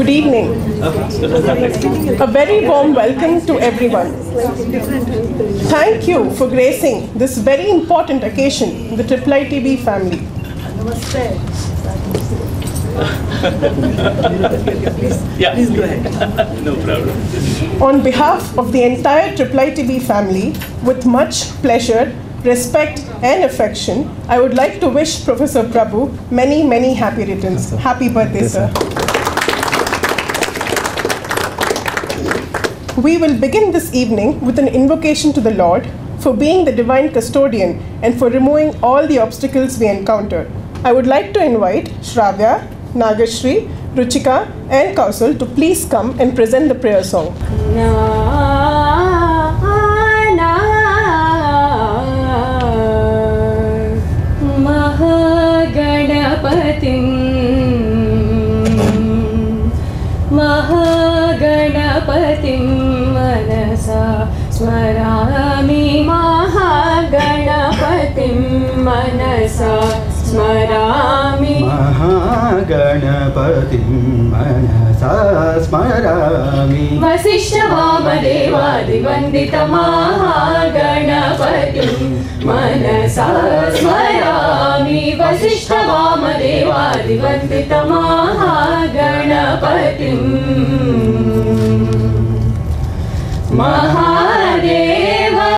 Good evening. A very warm welcome to everyone. Thank you for gracing this very important occasion, the IIIT family. Please go ahead. No problem. On behalf of the entire IIIT family, with much pleasure, respect and affection, I would like to wish Professor Prabhu many, many happy returns. Happy birthday, sir. We will begin this evening with an invocation to the Lord for being the divine custodian and for removing all the obstacles we encounter. I would like to invite Shravya, Nagashri, Ruchika and Kausal to please come and present the prayer song. Mahaganapatim manasa smarami Mahaganapatim manasa smarami Mahaganapatim manasa smarami Vasishta Vamadevadi Vandita Mahaganapatim manasa smarami Vasishta Vamadevadi Vandita Mahaganapatim Mahadeva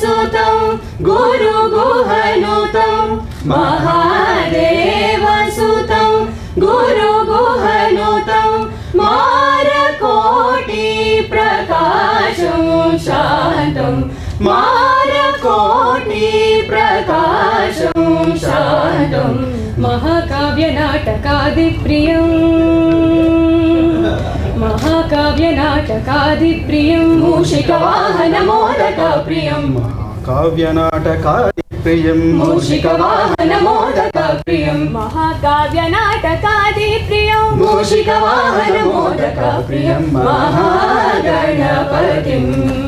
Sutam Guru Guhanutam Mahadeva Sutam Guru Guhanutam Marakoti Prakasham Shantam Marakoti Prakasham Shantam Mahakavya Natakadipriyam Mahakavya Natakadipriyam Mushikavahana Modaka Priyam Mahakavya Natakadipriyam Mushikavahana Modaka Priyam Mahakavya Natakadipriyam Mushikavahana Modaka Priyam Mahaganapatim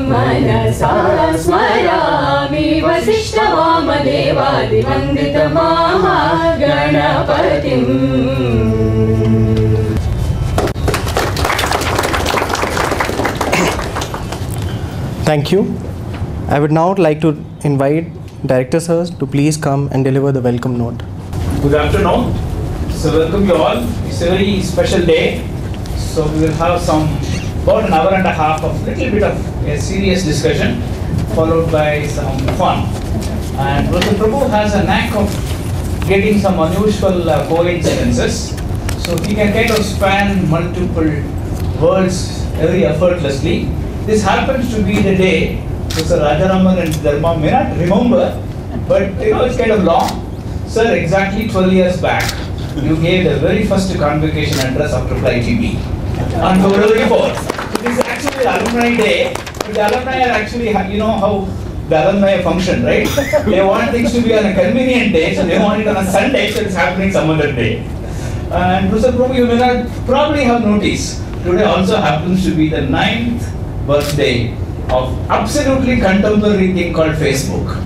manasa smarami Vasishta Vamadevadi Vandita Mahaganapatim. Thank you. I would now like to invite Director Sirs to please come and deliver the welcome note. Good afternoon. So welcome you all. It's a very special day. So we will have about an hour and a half of little bit of a serious discussion followed by some fun. And Professor Prabhu has a knack of getting some unusual coincidences. So he can kind of span multiple worlds very effortlessly. This happens to be the day Professor Rajaraman and Dharma may not remember, but it's kind of long. Sir, exactly 12 years back, you gave the very first convocation address of IIIT on February 4th. It is actually the alumni day, but the alumni are actually, you know how the alumni function, right? They want things to be on a convenient day, so they want it on a Sunday, so it's happening some other day. And Professor Prabhu, you may not probably have noticed, today also happens to be the 9th birthday of absolutely contemporary thing called Facebook.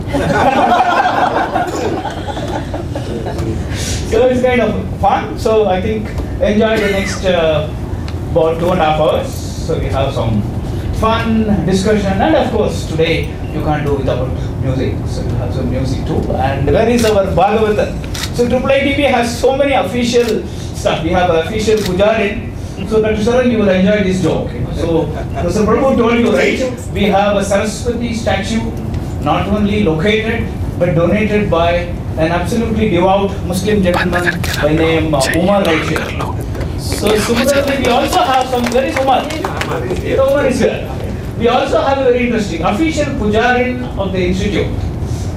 So it's kind of fun. So I think enjoy the next about 2.5 hours. So we have some fun discussion, and of course today you can't do without music. So we have some music too. And where is our Bhagavatam? So IIIT has so many official stuff. We have official pujarin. So Dr. Saran, you will enjoy this joke. So Professor Prabhu told you, right? We have a Saraswati statue, not only located but donated by an absolutely devout Muslim gentleman by name Umar right here. So similarly, we also have some very Umar. Umar is here. We also have a very interesting official pujarin of the institute.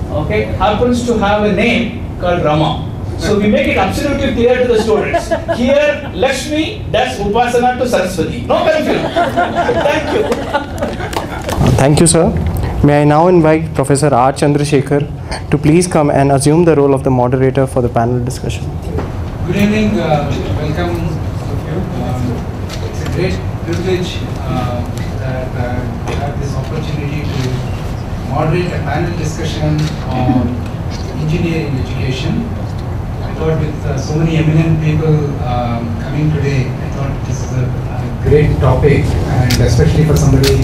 Okay, happens to have a name called Rama. So we make it absolutely clear to the students. Here, Lakshmi does Upasana to Saraswati. No confusion. Thank you. Thank you, sir. May I now invite Professor R. Chandrasekhar to please come and assume the role of the moderator for the panel discussion. Good evening. Welcome all of you. It's a great privilege that I have this opportunity to moderate a panel discussion on engineering education. I thought with so many eminent people coming today, I thought this is a great topic, and especially for somebody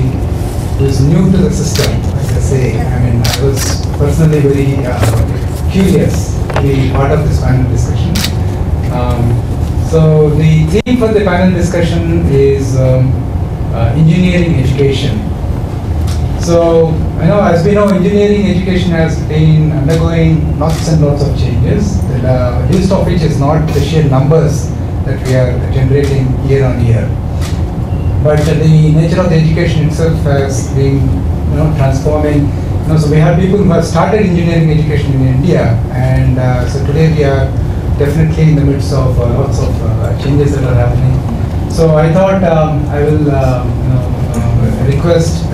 who is new to the system, as I say. I mean, I was personally very curious to be part of this panel discussion. So the theme for the panel discussion is engineering education. So, as we know, engineering education has been undergoing lots and lots of changes, the least of which is not the sheer numbers that we are generating year on year. But the nature of the education itself has been, transforming. So we have people who have started engineering education in India, and so today we are definitely in the midst of lots of changes that are happening. So I thought I will, request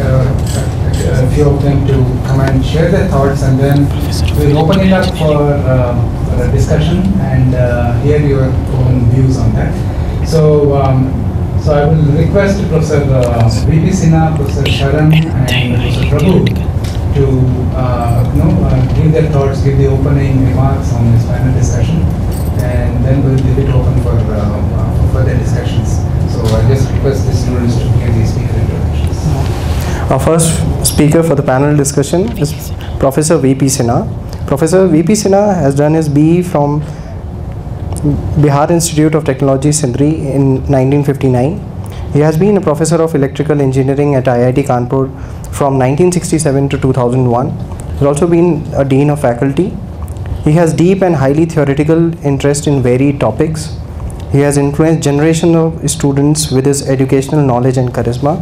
a few of them to come and share their thoughts, and then we'll open it up for a discussion and hear your own views on that. So, so I will request Professor V.P. Sinha, Professor Sharan, and Professor Prabhu to give their thoughts, give the opening remarks on this panel discussion, and then we'll leave it open for further discussions. So I just request the students to give the speaker introductions. Our first speaker for the panel discussion is Professor V.P. Sinha. Professor V.P. Sinha has done his BE from Bihar Institute of Technology, Sindri in 1959. He has been a professor of electrical engineering at IIT Kanpur from 1967 to 2001. He has also been a dean of faculty. He has deep and highly theoretical interest in varied topics. He has influenced generations of students with his educational knowledge and charisma.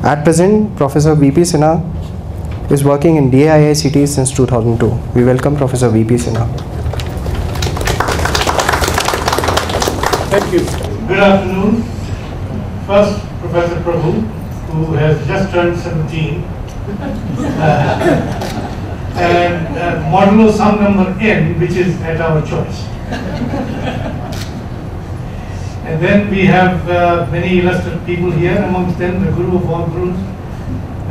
At present, Professor V.P. Sinha is working in DIICT since 2002. We welcome Professor V.P. Sinha. Thank you. Good afternoon. First, Professor Prabhu, who has just turned 17, and modulo some number n, which is at our choice. And then we have many illustrious people here, amongst them the guru of all gurus,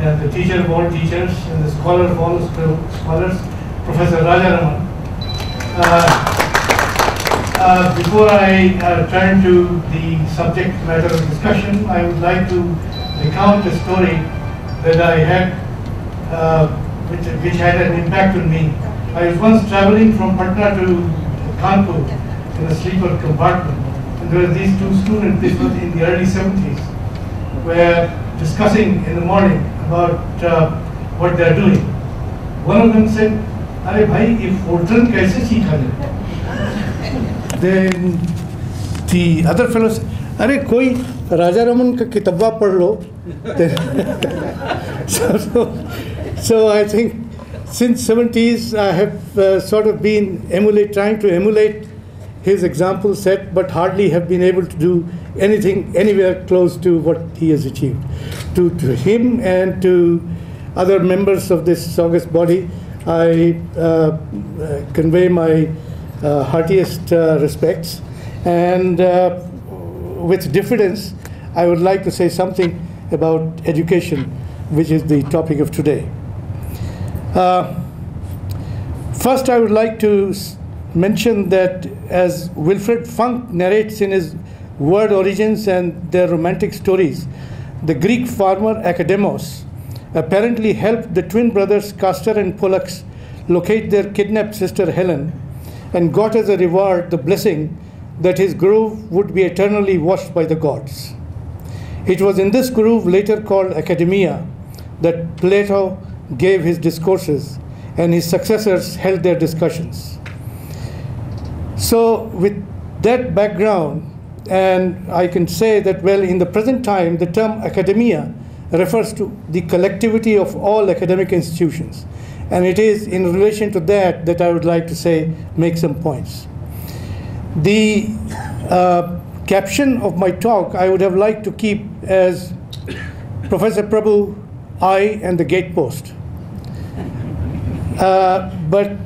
and the teacher of all teachers, and the scholar of all scholars, Professor Rajaraman. Before I turn to the subject matter of discussion, I would like to recount a story that I had, which had an impact on me. I was once traveling from Patna to Kanpur in a sleeper compartment. And there were these two students, this was in the early 70s, were discussing in the morning about what they are doing. One of them said, "Arey bhai, ye Fortran kaise seekha jata?" Then the other fellow said, "Arey koi Rajaraman ka kitabba padh lo." So I think since 70s I have sort of been trying to emulate his example set, but hardly have been able to do anything anywhere close to what he has achieved. To him and to other members of this august body, I convey my heartiest respects, and with diffidence, I would like to say something about education, which is the topic of today. First, I would like to mention that, as Wilfred Funk narrates in his Word Origins and Their Romantic Stories, the Greek farmer Academos apparently helped the twin brothers Castor and Pollux locate their kidnapped sister Helen, and got as a reward the blessing that his grove would be eternally washed by the gods. It was in this grove, later called Academia, that Plato gave his discourses and his successors held their discussions. So with that background, and I can say that, well, in the present time, the term academia refers to the collectivity of all academic institutions. And it is in relation to that I would like to make some points. The caption of my talk I would have liked to keep as Professor Prabhu, I, and the gatepost. But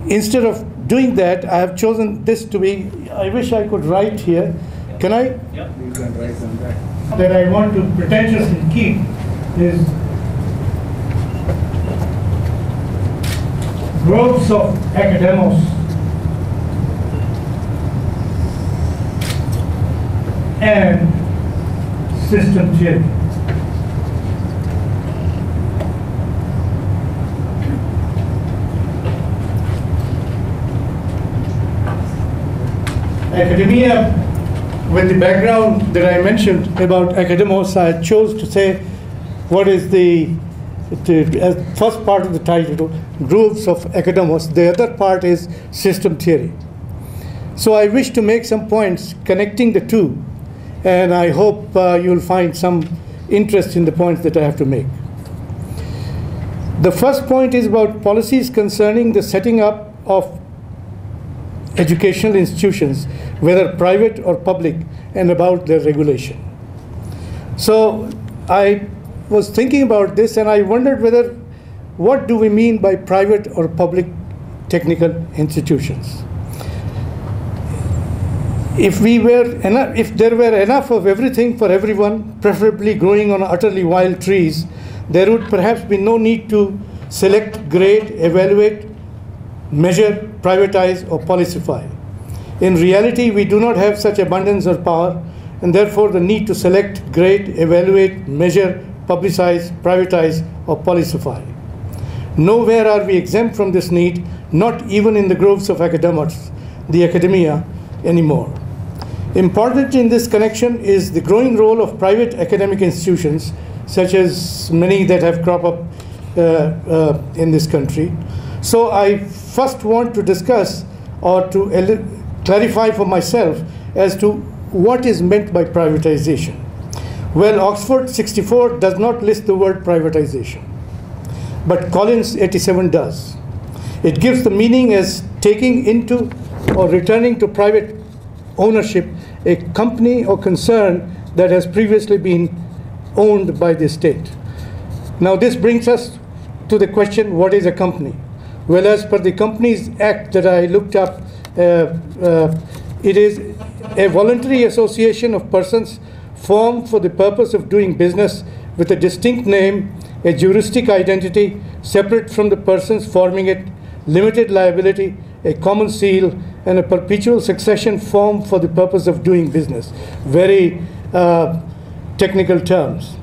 instead of doing that, I have chosen this to be, I wish I could write here. Can I? Yeah, you can write on that. That I want to pretentiously keep is groves of academos and system theory. Academia, with the background that I mentioned about academos, I chose to say what is the first part of the title, grooves of academos. The other part is system theory. So I wish to make some points connecting the two, and I hope you'll find some interest in the points that I have to make. The first point is about policies concerning the setting up of educational institutions, whether private or public, and about their regulation. So I was thinking about this, and I wondered what do we mean by private or public technical institutions? If there were enough of everything for everyone, preferably growing on utterly wild trees, there would perhaps be no need to select, grade, evaluate, measure, privatize, or policify. In reality, we do not have such abundance or power, and therefore the need to select, grade, evaluate, measure, publicize, privatize, or policify. Nowhere are we exempt from this need, not even in the groves of academics, the academia, anymore. Important in this connection is the growing role of private academic institutions, such as many that have cropped up in this country. So I first want to discuss or to clarify for myself as to what is meant by privatization. Well, Oxford 64 does not list the word privatization, but Collins 87 does. It gives the meaning as taking into or returning to private ownership a company or concern that has previously been owned by the state. Now this brings us to the question, what is a company? Well, as per the Companies Act that I looked up, it is a voluntary association of persons formed for the purpose of doing business with a distinct name, a juristic identity separate from the persons forming it, limited liability, a common seal, and a perpetual succession formed for the purpose of doing business. Very technical terms.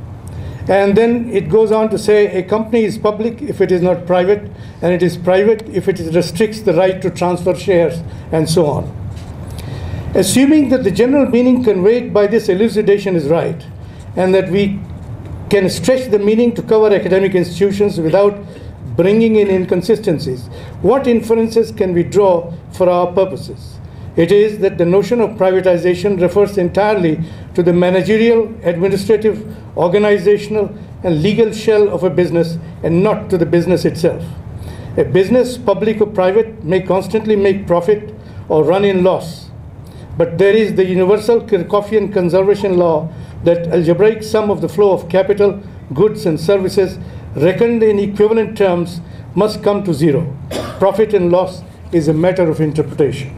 And then it goes on to say a company is public if it is not private, and it is private if it restricts the right to transfer shares, and so on. Assuming that the general meaning conveyed by this elucidation is right, and that we can stretch the meaning to cover academic institutions without bringing in inconsistencies, what inferences can we draw for our purposes? It is that the notion of privatization refers entirely to the managerial, administrative, organizational, and legal shell of a business, and not to the business itself. A business, public or private, may constantly make profit or run in loss. But there is the universal Kirchhoffian conservation law that algebraic sum of the flow of capital, goods, and services reckoned in equivalent terms must come to zero. Profit and loss is a matter of interpretation.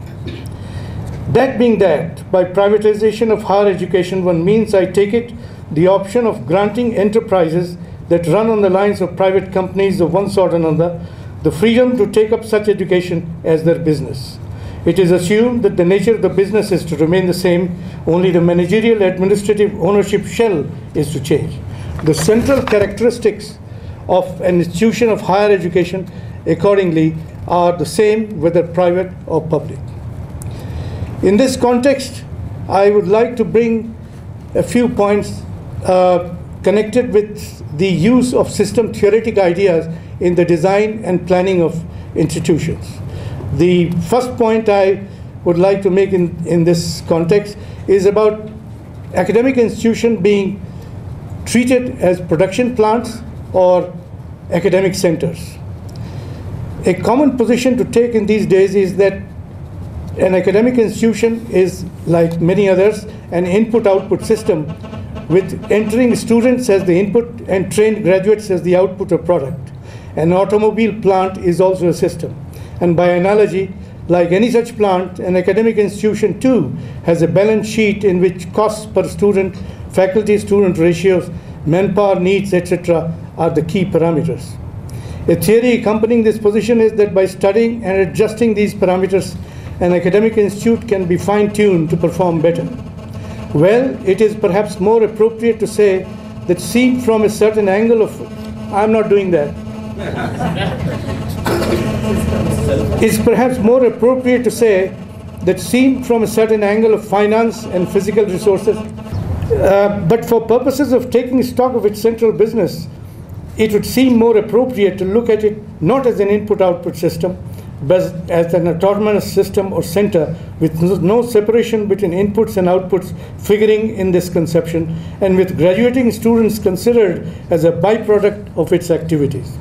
That being that, by privatization of higher education, one means, I take it, the option of granting enterprises that run on the lines of private companies of one sort or another the freedom to take up such education as their business. It is assumed that the nature of the business is to remain the same, only the managerial administrative ownership shell is to change. The central characteristics of an institution of higher education, accordingly, are the same whether private or public. In this context, I would like to bring a few points connected with the use of system theoretic ideas in the design and planning of institutions. The first point I would like to make in this context is about academic institution being treated as production plants or academic centers. A common position to take in these days is that an academic institution is, like many others, an input-output system with entering students as the input and trained graduates as the output or product. An automobile plant is also a system. And by analogy, like any such plant, an academic institution too has a balance sheet in which costs per student, faculty-student ratios, manpower needs, etc. are the key parameters. A theory accompanying this position is that by studying and adjusting these parameters, an academic institute can be fine-tuned to perform better. Well, it is perhaps more appropriate to say that seen from a certain angle of, I'm not doing that. It's perhaps more appropriate to say that seen from a certain angle of finance and physical resources, but for purposes of taking stock of its central business, it would seem more appropriate to look at it not as an input-output system, but as an autonomous system or center with no separation between inputs and outputs figuring in this conception, and with graduating students considered as a byproduct of its activities.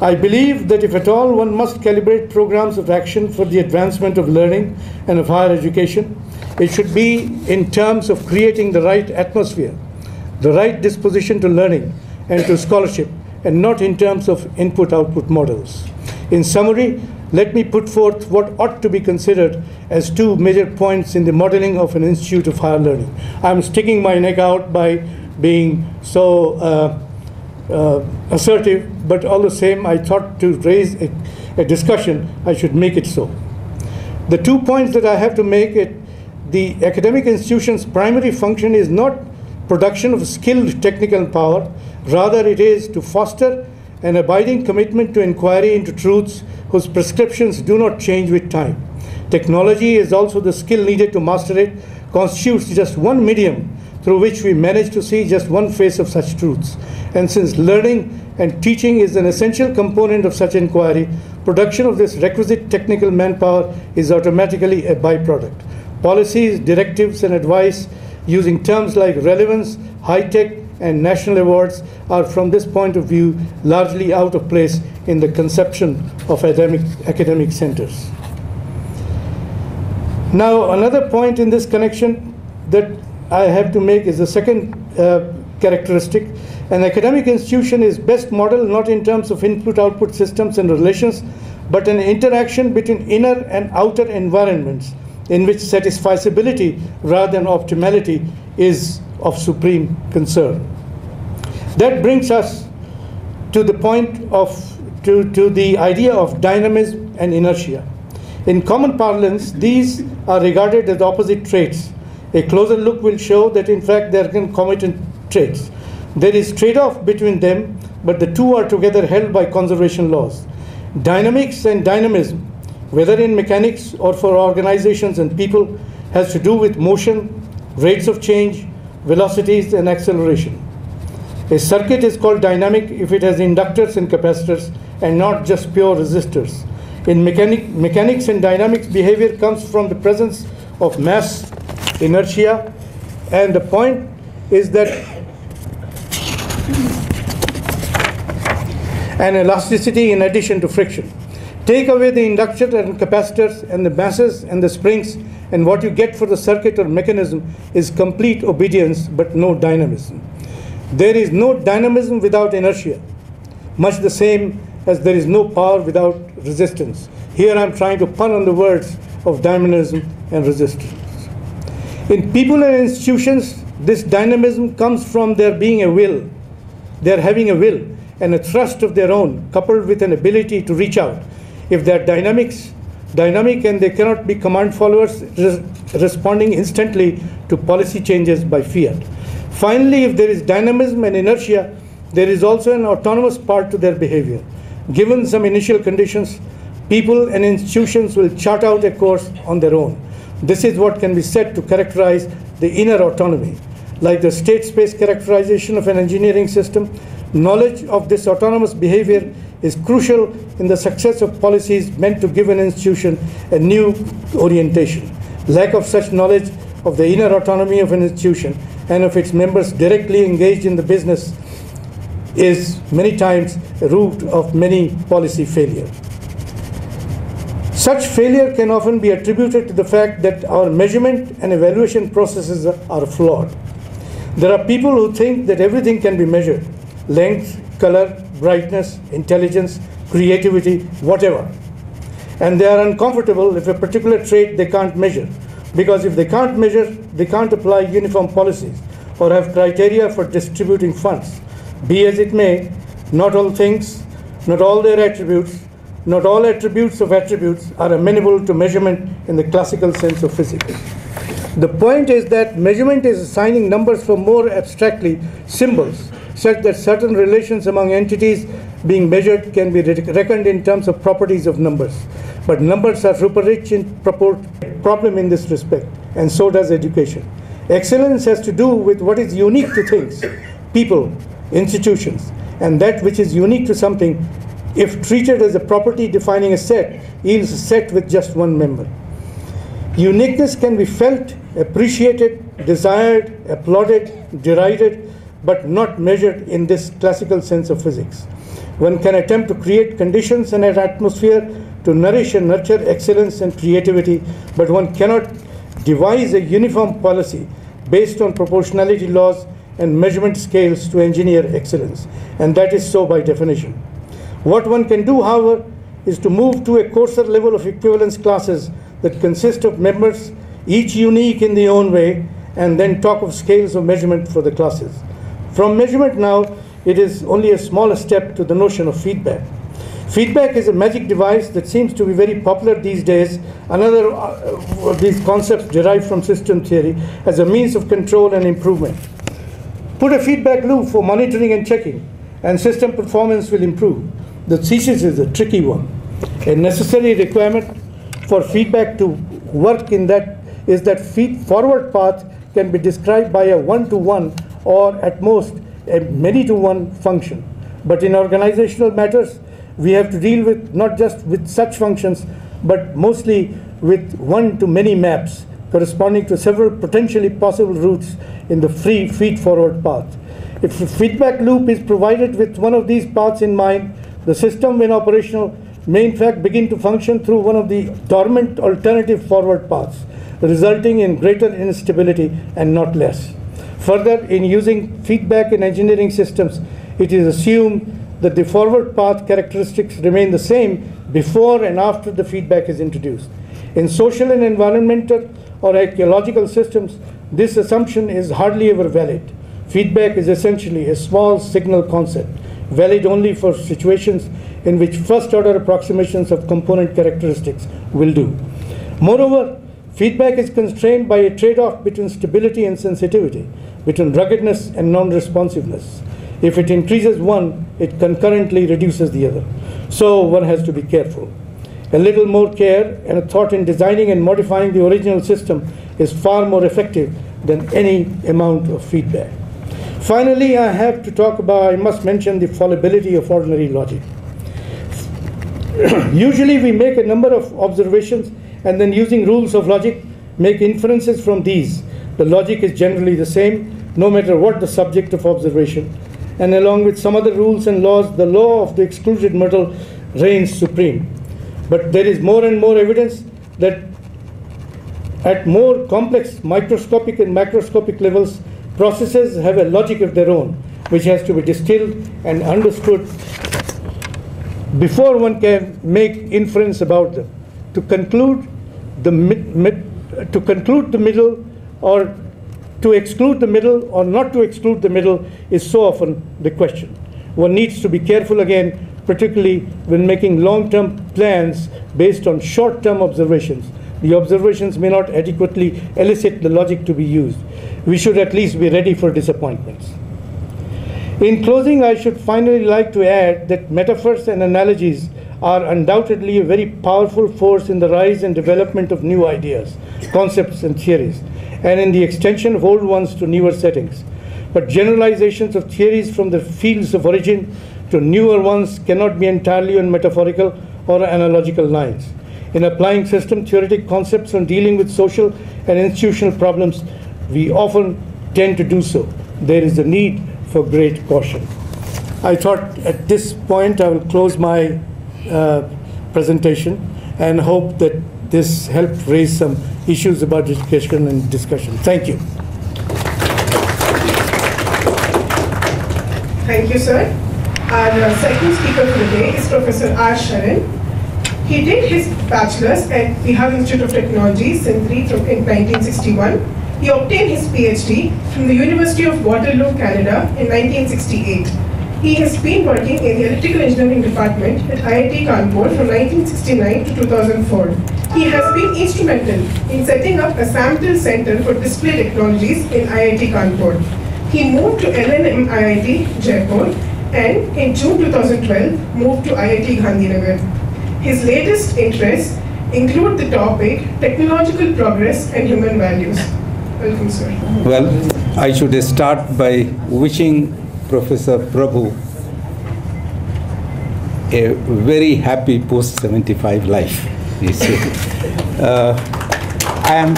I believe that if at all one must calibrate programs of action for the advancement of learning and of higher education, it should be in terms of creating the right atmosphere, the right disposition to learning and to scholarship, and not in terms of input-output models. In summary, let me put forth what ought to be considered as two major points in the modeling of an institute of higher learning. I'm sticking my neck out by being so assertive, but all the same, I thought to raise a discussion, I should make it so. The 2 points that I have to make it, the academic institution's primary function is not production of skilled technical power, rather it is to foster an abiding commitment to inquiry into truths whose prescriptions do not change with time. Technology is also the skill needed to master it, constitutes just one medium through which we manage to see just one face of such truths. And since learning and teaching is an essential component of such inquiry, production of this requisite technical manpower is automatically a byproduct. Policies, directives, and advice using terms like relevance, high-tech, and national awards are from this point of view largely out of place in the conception of academic centers. Now, another point in this connection that I have to make is the second characteristic. An academic institution is best modeled not in terms of input-output systems and relations, but an interaction between inner and outer environments in which satisfiability rather than optimality is of supreme concern. That brings us to the point of, to the idea of dynamism and inertia. In common parlance, these are regarded as opposite traits. A closer look will show that in fact they are concomitant traits. There is trade-off between them, but the two are together held by conservation laws. Dynamics and dynamism, whether in mechanics or for organizations and people, has to do with motion, rates of change, velocities, and acceleration. A circuit is called dynamic if it has inductors and capacitors and not just pure resistors. In mechanics and dynamics, behavior comes from the presence of mass, inertia, and the point is that an elasticity in addition to friction. Take away the inductor and capacitors and the masses and the springs, and what you get for the circuit or mechanism is complete obedience but no dynamism. There is no dynamism without inertia, much the same as there is no power without resistance. Here I'm trying to pun on the words of dynamism and resistance. In people and institutions, this dynamism comes from there being a will. They're having a will and a thrust of their own, coupled with an ability to reach out. If they're dynamic and they cannot be command followers responding instantly to policy changes by fiat. Finally, if there is dynamism and inertia, there is also an autonomous part to their behavior. Given some initial conditions, people and institutions will chart out a course on their own. This is what can be said to characterize the inner autonomy. Like the state space characterization of an engineering system, knowledge of this autonomous behavior is crucial in the success of policies meant to give an institution a new orientation. Lack of such knowledge of the inner autonomy of an institution and of its members directly engaged in the business is many times a root of many policy failure. Such failure can often be attributed to the fact that our measurement and evaluation processes are flawed. There are people who think that everything can be measured: length, color, brightness, intelligence, creativity, whatever. And they are uncomfortable if a particular trait they can't measure, because if they can't measure, they can't apply uniform policies or have criteria for distributing funds. Be as it may, not all things not all their attributes, not all attributes of attributes are amenable to measurement in the classical sense of physics. The point is that measurement is assigning numbers for more abstractly symbols, such that certain relations among entities being measured can be reckoned in terms of properties of numbers. But numbers are super rich in problem in this respect, and so does education. Excellence has to do with what is unique to things, people, institutions, and that which is unique to something, if treated as a property defining a set, yields a set with just one member. Uniqueness can be felt, appreciated, desired, applauded, derided, but not measured in this classical sense of physics. One can attempt to create conditions and an atmosphere to nourish and nurture excellence and creativity, but one cannot devise a uniform policy based on proportionality laws and measurement scales to engineer excellence, and that is so by definition. What one can do, however, is to move to a coarser level of equivalence classes that consist of members, each unique in their own way, and then talk of scales of measurement for the classes. From measurement now, it is only a smaller step to the notion of feedback. Feedback is a magic device that seems to be very popular these days. Another of these concepts derived from system theory as a means of control and improvement. Put a feedback loop for monitoring and checking, and system performance will improve. The thesis is a tricky one. A necessary requirement for feedback to work in that is that feed-forward path can be described by a one-to-one or at most a many-to-one function. But in organizational matters, we have to deal with not just with such functions, but mostly with one-to-many maps corresponding to several potentially possible routes in the free feed-forward path. If a feedback loop is provided with one of these paths in mind, the system, when operational, may in fact begin to function through one of the dormant alternative forward paths, resulting in greater instability and not less. Further, in using feedback in engineering systems, it is assumed that the forward path characteristics remain the same before and after the feedback is introduced. In social and environmental or ecological systems, this assumption is hardly ever valid. Feedback is essentially a small signal concept, valid only for situations in which first-order approximations of component characteristics will do. Moreover, feedback is constrained by a trade-off between stability and sensitivity, between ruggedness and non-responsiveness. If it increases one, it concurrently reduces the other. So one has to be careful. A little more care and a thought in designing and modifying the original system is far more effective than any amount of feedback. Finally, I must mention the fallibility of ordinary logic. Usually we make a number of observations and then using rules of logic, make inferences from these. The logic is generally the same, no matter what the subject of observation. And along with some other rules and laws, the law of the excluded metal reigns supreme. But there is more and more evidence that at more complex microscopic and macroscopic levels, processes have a logic of their own, which has to be distilled and understood before one can make inference about them. To conclude the middle, or to exclude the middle or not to exclude the middle is so often the question. One needs to be careful again, particularly when making long-term plans based on short-term observations. The observations may not adequately elicit the logic to be used. We should at least be ready for disappointments. In closing, I should finally like to add that metaphors and analogies are undoubtedly a very powerful force in the rise and development of new ideas, concepts, and theories, and in the extension of old ones to newer settings. But generalizations of theories from the fields of origin to newer ones cannot be entirely on metaphorical or analogical lines. In applying system theoretic concepts on dealing with social and institutional problems, we often tend to do so. There is a need for great caution. I thought at this point I will close my presentation and hope that this helped raise some issues about education and discussion. Thank you. Thank you, sir. Our second speaker for the day is Professor R. Sharan. He did his bachelor's at the IIIT Institute of Technology, Sindri, in 1961. He obtained his PhD from the University of Waterloo, Canada in 1968. He has been working in the Electrical Engineering Department at IIT Kanpur from 1969 to 2004. He has been instrumental in setting up a sample center for display technologies in IIT Kanpur. He moved to LNM IIT Jaipur and in June 2012 moved to IIT Gandhinagar. His latest interests include the topic technological progress and human values. Welcome, sir. Well, I should start by wishing Professor Prabhu a very happy post-75 life. You see. I am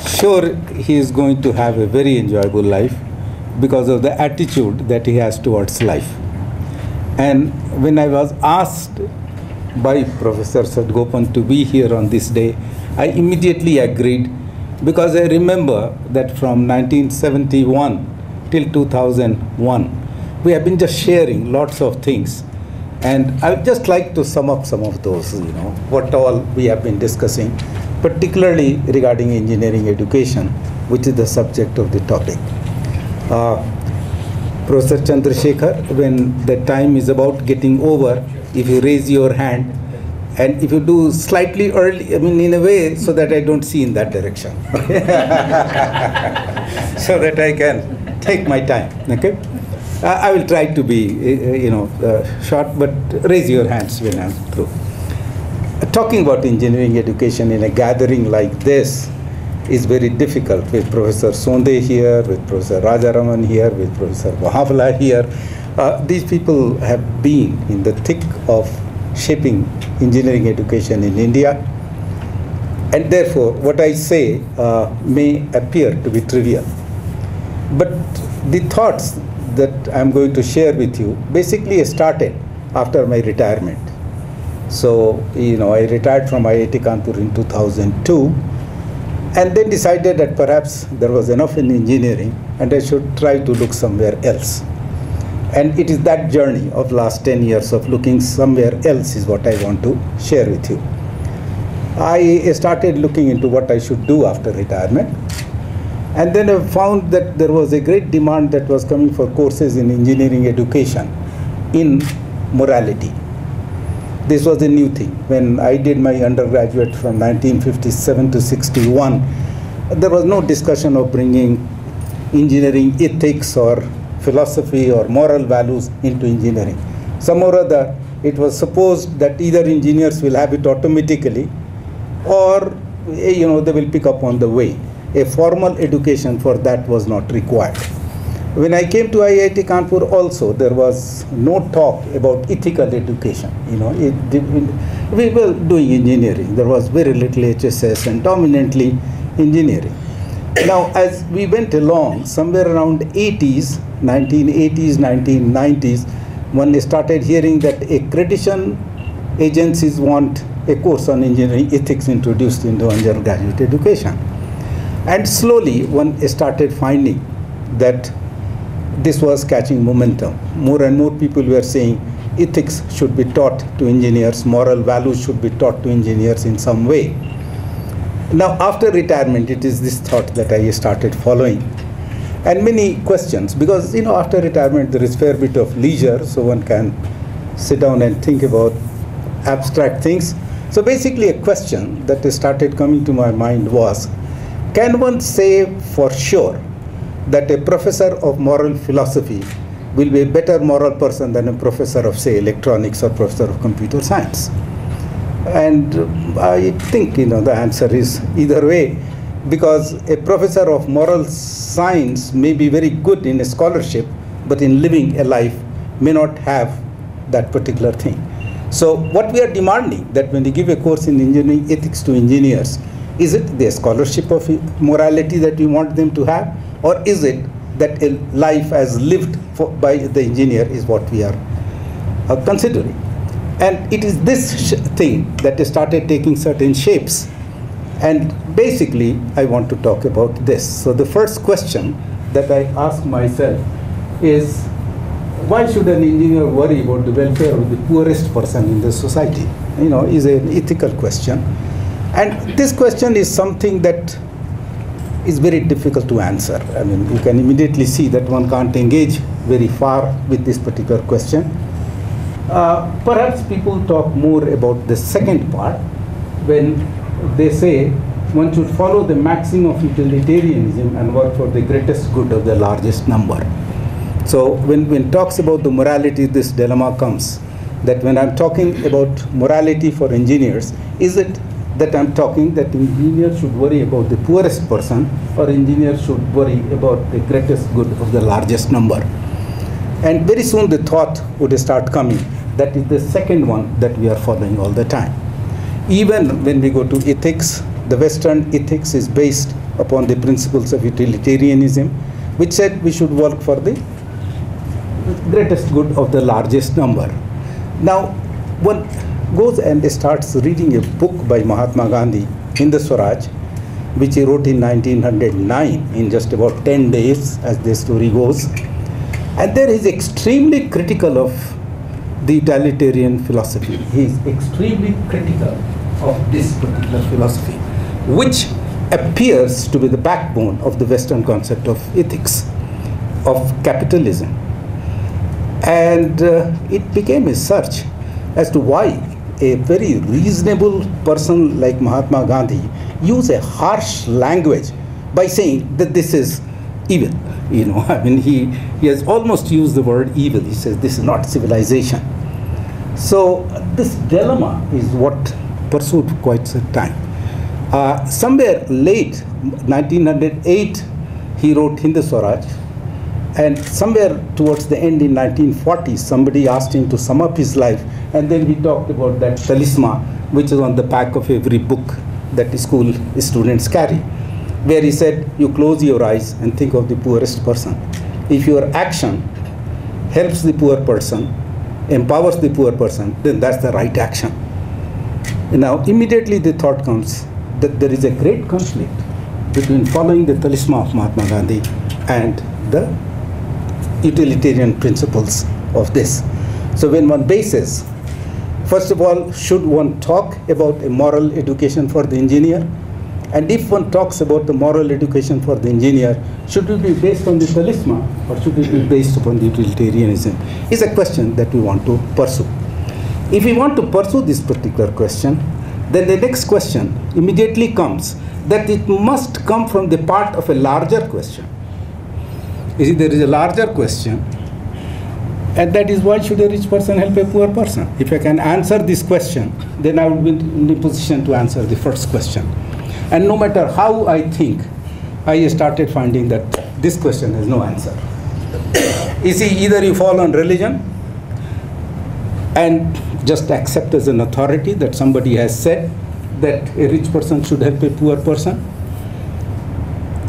sure he is going to have a very enjoyable life because of the attitude that he has towards life. And when I was asked by Professor Sadgopan to be here on this day, I immediately agreed, because I remember that from 1971 till 2001, we have been just sharing lots of things. And I would just like to sum up some of those, what all we have been discussing, particularly regarding engineering education, which is the subject of the topic. Professor Chandrasekhar, when the time is about getting over, if you raise your hand, and if you do slightly early, in a way, so that I don't see in that direction, so that I can take my time, okay? I will try to be, short, but raise your hands when I'm through. Talking about engineering education in a gathering like this is very difficult, with Professor Sonde here, with Professor Rajaraman here, with Professor Mahavala here. These people have been in the thick of shaping engineering education in India, and therefore what I say may appear to be trivial. But the thoughts that I'm going to share with you basically started after my retirement. So, I retired from IIT Kanpur in 2002, and then decided that perhaps there was enough in engineering and I should try to look somewhere else. And it is that journey of last 10 years of looking somewhere else is what I want to share with you. I started looking into what I should do after retirement. And then I found that there was a great demand that was coming for courses in engineering education in morality. This was a new thing. When I did my undergraduate from 1957 to 61, there was no discussion of bringing engineering ethics or philosophy or moral values into engineering. Some or other, it was supposed that either engineers will have it automatically or they will pick up on the way. A formal education for that was not required. When I came to IIT Kanpur also, there was no talk about ethical education. We were doing engineering. There was very little HSS and dominantly engineering. Now, as we went along, somewhere around 1980s, 1990s, one started hearing that accreditation agencies want a course on engineering ethics introduced into undergraduate education. And slowly, one started finding that this was catching momentum. More and more people were saying ethics should be taught to engineers, moral values should be taught to engineers in some way. Now, after retirement, it is this thought that I started following. And many questions, because after retirement there is fair bit of leisure, so one can sit down and think about abstract things. So basically a question that started coming to my mind was, can one say for sure that a professor of moral philosophy will be a better moral person than a professor of, say, electronics or professor of computer science? And I think, the answer is either way, because a professor of moral science may be very good in a scholarship, but in living a life may not have that particular thing. So what we are demanding, that when we give a course in engineering ethics to engineers, is it the scholarship of morality that we want them to have, or is it that a life as lived by the engineer is what we are considering? And it is this thing that started taking certain shapes. And basically, I want to talk about this. So the first question that I ask myself is, why should an engineer worry about the welfare of the poorest person in the society? Is an ethical question. And this question is something that is very difficult to answer. You can immediately see that one can't engage very far with this particular question. Perhaps people talk more about the second part when they say one should follow the maxim of utilitarianism and work for the greatest good of the largest number. So when talks about the morality, this dilemma comes that when I'm talking about morality for engineers, is it that I'm talking that engineers should worry about the poorest person, or engineers should worry about the greatest good of the largest number? And very soon the thought would start coming that is the second one that we are following all the time. Even when we go to ethics, the Western ethics is based upon the principles of utilitarianism, which said we should work for the greatest good of the largest number. Now, one goes and starts reading a book by Mahatma Gandhi, Hind Swaraj, which he wrote in 1909 in just about 10 days, as the story goes. And there is extremely critical of the utilitarian philosophy. He is extremely critical of this particular philosophy, which appears to be the backbone of the Western concept of ethics, of capitalism. And it became a search as to why a very reasonable person like Mahatma Gandhi use a harsh language by saying that this is evil. You know, I mean, he has almost used the word evil. He says this is not civilization. So this dilemma is what pursued quite some time. Somewhere late 1908, he wrote Hind Swaraj. And somewhere towards the end in 1940, somebody asked him to sum up his life, and then he talked about that talisman, which is on the back of every book that school students carry, where he said, you close your eyes and think of the poorest person. If your action helps the poor person, empowers the poor person, then that's the right action. And now immediately the thought comes that there is a great conflict between following the talisman of Mahatma Gandhi and the utilitarian principles of this. So when one bases, first of all, should one talk about a moral education for the engineer? And if one talks about the moral education for the engineer, should it be based on the talisman or should it be based upon the utilitarianism? Is a question that we want to pursue. If we want to pursue this particular question, then the next question immediately comes that it must come from the part of a larger question. You see, there is a larger question, and that is why should a rich person help a poor person? If I can answer this question, then I will be in the position to answer the first question. And no matter how I think, I started finding that this question has no answer. You see, either you fall on religion and just accept as an authority that somebody has said that a rich person should help a poor person,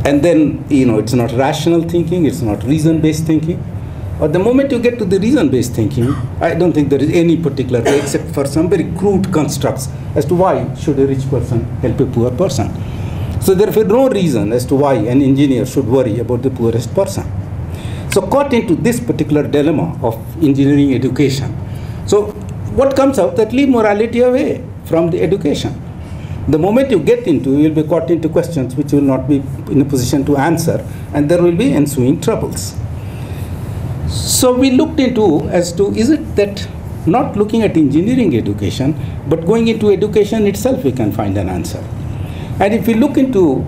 and then, you know, it's not rational thinking, it's not reason-based thinking. Or the moment you get to the reason-based thinking, I don't think there is any particular way except for some very crude constructs as to why should a rich person help a poor person. So therefore no reason as to why an engineer should worry about the poorest person. So caught into this particular dilemma of engineering education. So what comes out that leave morality away from the education. The moment you get into, you will be caught into questions which you will not be in a position to answer, and there will be ensuing troubles. So we looked into as to, is it that not looking at engineering education, but going into education itself we can find an answer. And if we look into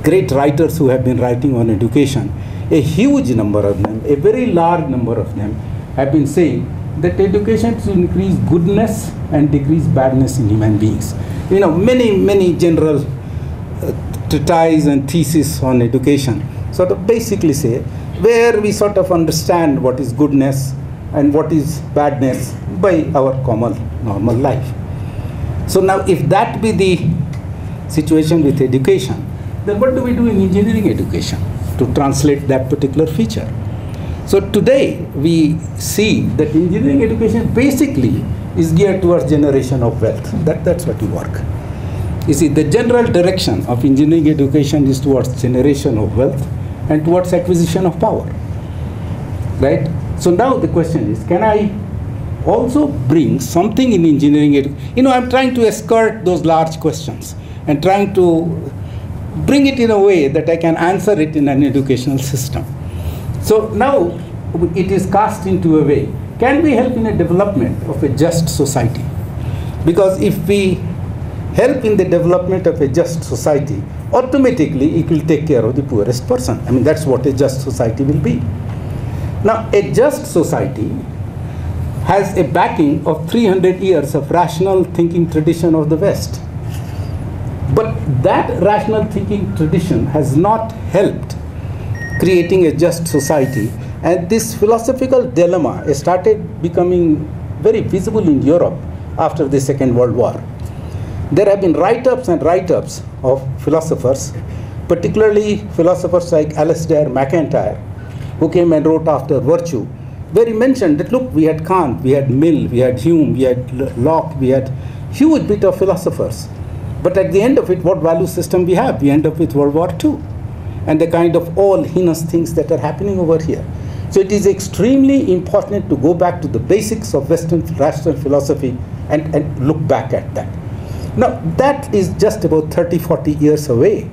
great writers who have been writing on education, a huge number of them, a very large number of them have been saying that education should increase goodness and decrease badness in human beings. You know, many general treatises and theses on education sort of basically say where we sort of understand what is goodness and what is badness by our common normal life. So now if that be the situation with education, then what do we do in engineering education to translate that particular feature? So today we see that engineering education basically is geared towards generation of wealth. That's what we work. You see, the general direction of engineering education is towards generation of wealth and towards acquisition of power, right? So now the question is, can I also bring something in engineering education? You know, I'm trying to escort those large questions and trying to bring it in a way that I can answer it in an educational system. So now it is cast into a way, can we help in a development of a just society? Because if we help in the development of a just society, automatically it will take care of the poorest person. I mean, that's what a just society will be. Now, a just society has a backing of 300 years of rational thinking tradition of the West. But that rational thinking tradition has not helped creating a just society. And this philosophical dilemma started becoming very visible in Europe after the Second World War. There have been write-ups and write-ups of philosophers, particularly philosophers like Alasdair MacIntyre, who came and wrote after Virtue, where he mentioned that, look, we had Kant, we had Mill, we had Hume, we had Locke, we had huge bit of philosophers. But at the end of it, what value system we have? We end up with World War II and the kind of all heinous things that are happening over here. So it is extremely important to go back to the basics of Western rational philosophy and look back at that. Now, that is just about 30, 40 years away.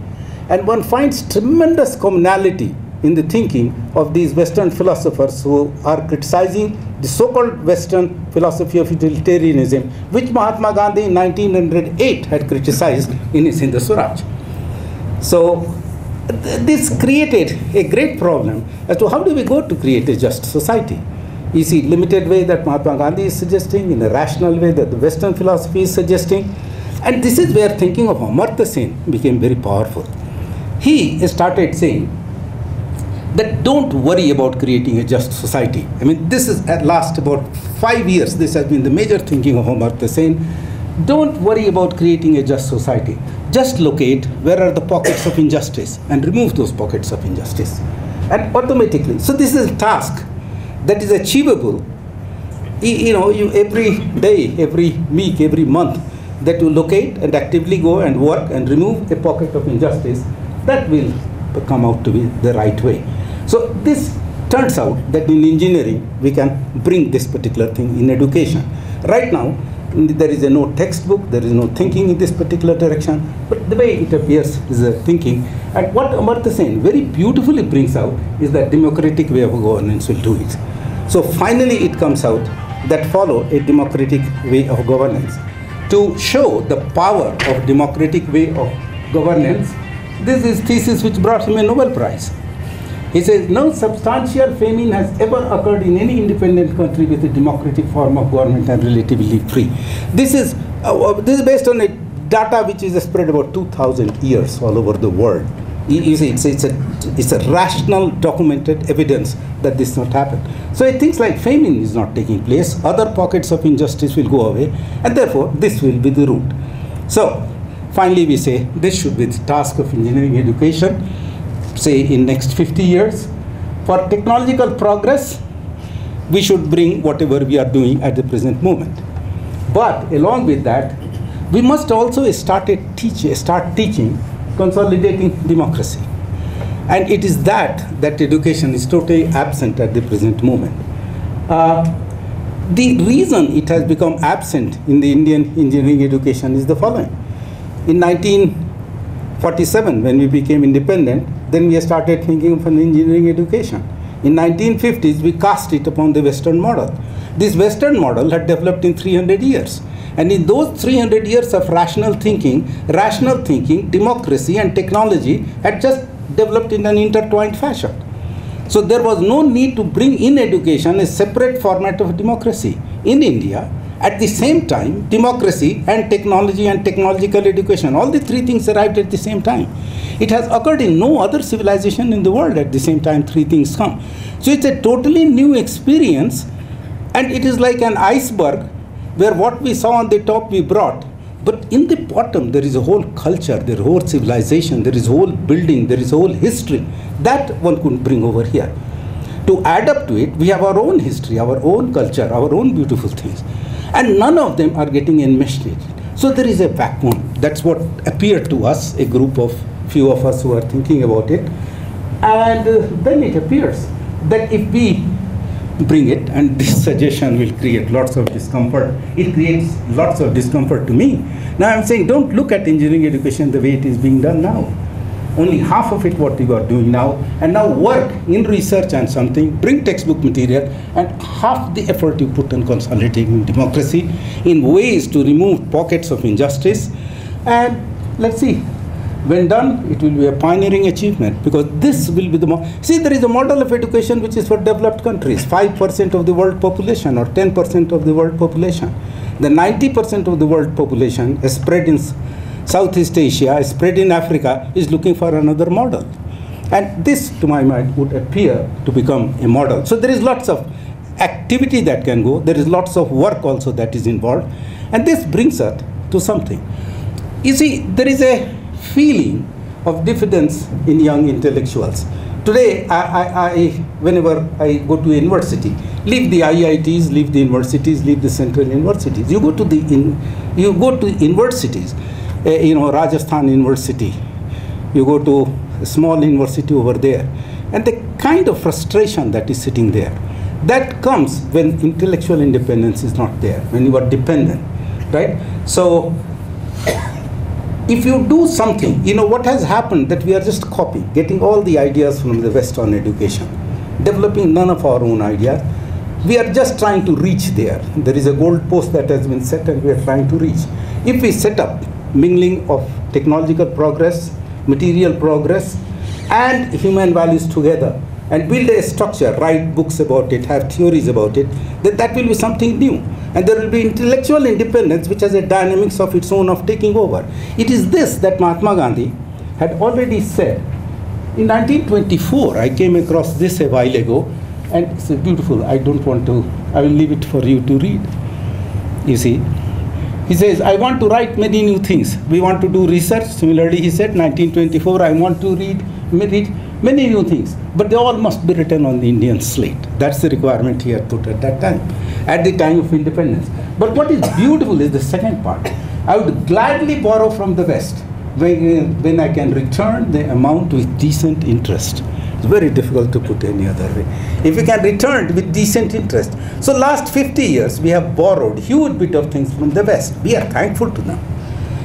And one finds tremendous commonality in the thinking of these Western philosophers who are criticizing the so-called Western philosophy of utilitarianism, which Mahatma Gandhi in 1908 had criticized in his Hind Swaraj. So this created a great problem as to how do we go to create a just society. You see, limited way that Mahatma Gandhi is suggesting, in a rational way that the Western philosophy is suggesting. And this is where thinking of Amartya Sen became very powerful. He started saying that don't worry about creating a just society. I mean, this is at last about 5 years, this has been the major thinking of Amartya Sen. Don't worry about creating a just society. Just locate where are the pockets of injustice and remove those pockets of injustice. And automatically, so this is a task that is achievable, you every day, every week, every month, that you locate and actively go and work and remove a pocket of injustice, that will come out to be the right way. So this turns out that in engineering, we can bring this particular thing in education. Right now, there is no textbook, there is no thinking in this particular direction, but the way it appears is a thinking. And what Amartya Sen very beautifully brings out is that democratic way of governance will do it. So finally it comes out that follow a democratic way of governance. To show the power of democratic way of governance, this is thesis which brought him a Nobel Prize. He says, no substantial famine has ever occurred in any independent country with a democratic form of government and relatively free. This is based on a data which is spread about 2,000 years all over the world. You see, it's a rational, documented evidence that this not happen. So things like famine is not taking place, other pockets of injustice will go away, and therefore this will be the root. So finally we say this should be the task of engineering education, say in next 50 years. For technological progress, we should bring whatever we are doing at the present moment. But along with that, we must also start teaching consolidating democracy. And it is that education is totally absent at the present moment. The reason it has become absent in the Indian engineering education is the following. In 1947, when we became independent, then we started thinking of an engineering education. In 1950s, we cast it upon the Western model. This Western model had developed in 300 years. And in those 300 years of rational thinking, democracy and technology had just developed in an intertwined fashion. So there was no need to bring in education a separate format of democracy. In India, at the same time, democracy and technology and technological education, all the three things arrived at the same time. It has occurred in no other civilization in the world at the same time three things come. So it's a totally new experience, and it is like an iceberg where what we saw on the top we brought, but in the bottom there is a whole culture, there is a whole civilization, there is a whole building, there is a whole history that one could bring over here. To add up to it, we have our own history, our own culture, our own beautiful things, and none of them are getting enmeshed. So there is a vacuum. That's what appeared to us, a group of few of us who are thinking about it. And then it appears that if we bring it, and this suggestion will create lots of discomfort. It creates lots of discomfort to me. Now I'm saying don't look at engineering education the way it is being done now. only half of it what you are doing now, and now work in research and something, bring textbook material, and half the effort you put in consolidating democracy in ways to remove pockets of injustice. And let's see, when done, it will be a pioneering achievement, because this will be the see, there is a model of education which is for developed countries, 5% of the world population or 10% of the world population. The 90% of the world population is spread in Southeast Asia, is spread in Africa, is looking for another model. And this, to my mind, would appear to become a model. So there is lots of activity that can go, there is lots of work also that is involved, and this brings us to something. You see, there is a feeling of diffidence in young intellectuals. Today, whenever I go to a university, leave the IITs, leave the universities, leave the central universities. You go to universities, Rajasthan University. You go to a small university over there, and the kind of frustration that is sitting there, that comes when intellectual independence is not there, when you are dependent, right? So, if you do something, what has happened that we are just copying, getting all the ideas from the West on education, developing none of our own ideas. We are just trying to reach there. There is a goal post that has been set and we are trying to reach. If we set up mingling of technological progress, material progress, and human values together, and build a structure, write books about it, have theories about it, then that will be something new. And there will be intellectual independence which has a dynamics of its own of taking over. It is this that Mahatma Gandhi had already said. In 1924, I came across this a while ago, and it's beautiful. I will leave it for you to read. You see, he says, I want to write many new things. We want to do research. Similarly, he said, 1924, I want to read many new things, but they all must be written on the Indian slate. That's the requirement he had put at that time, at the time of independence. But what is beautiful is the second part. I would gladly borrow from the West when I can return the amount with decent interest. It's very difficult to put any other way. If we can return with decent interest. So last 50 years, we have borrowed huge bit of things from the West. We are thankful to them.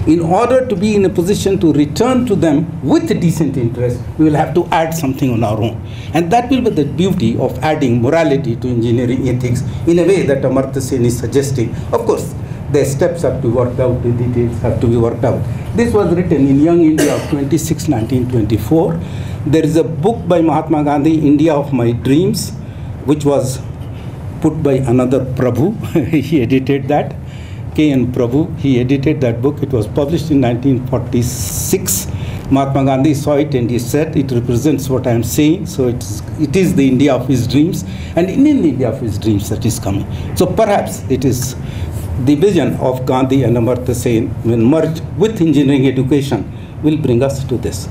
In order to be in a position to return to them with decent interest, we will have to add something on our own. And that will be the beauty of adding morality to engineering ethics in a way that Amartya Sen is suggesting. Of course, the steps have to be worked out, the details have to be worked out. This was written in Young India of 26, 1924. There is a book by Mahatma Gandhi, India of My Dreams, which was put by another Prabhu. He edited that. K.N. Prabhu, he edited that book. It was published in 1946. Mahatma Gandhi saw it and he said, it represents what I am saying. So it is the India of his dreams, and in the India of his dreams that is coming. So perhaps it is the vision of Gandhi and Amartya Sen, when merged with engineering education, will bring us to this.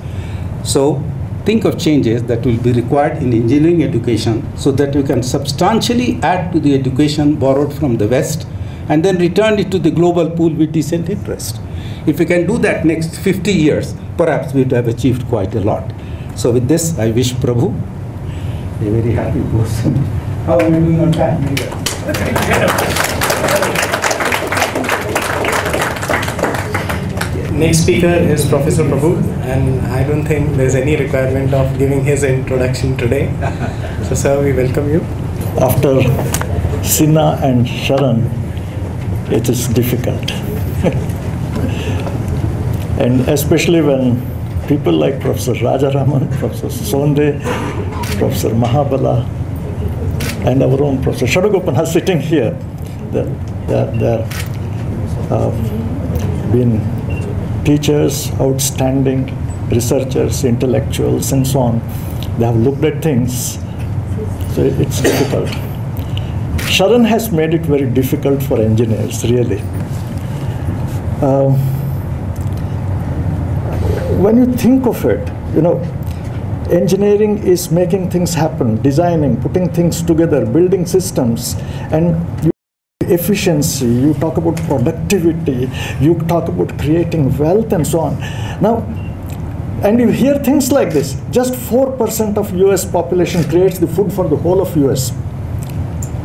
So think of changes that will be required in engineering education so that we can substantially add to the education borrowed from the West, and then return it to the global pool with decent interest. If we can do that next 50 years, perhaps we would have achieved quite a lot. So with this, I wish Prabhu a very happy person. How am I doing on time? Next speaker is Professor Prabhu, and I don't think there's any requirement of giving his introduction today. So sir, we welcome you. After Sinha and Sharan, it is difficult. And especially when people like Professor Rajaraman, Professor Sonde, Professor Mahabala, and our own Professor Shadugopan are sitting here. They're been teachers, outstanding researchers, intellectuals, and so on. They have looked at things, so it's difficult. Sharan has made it very difficult for engineers, really. When you think of it, engineering is making things happen, designing, putting things together, building systems, and efficiency, you talk about productivity, you talk about creating wealth and so on. Now, and you hear things like this, just 4% of US population creates the food for the whole of US,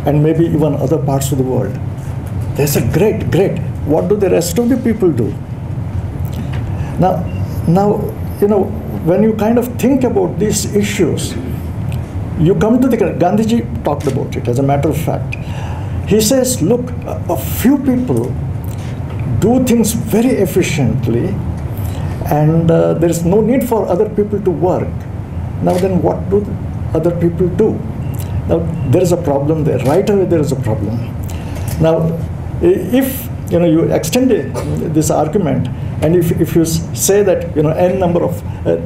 and maybe even other parts of the world. They say, great. What do the rest of the people do? Now when you kind of think about these issues, you come to the, Gandhiji talked about it as a matter of fact. He says, look, a few people do things very efficiently, and there is no need for other people to work. Now then, what do other people do? Now, there is a problem there. Right away, there is a problem. Now, if you extend this argument, and if you say that n number of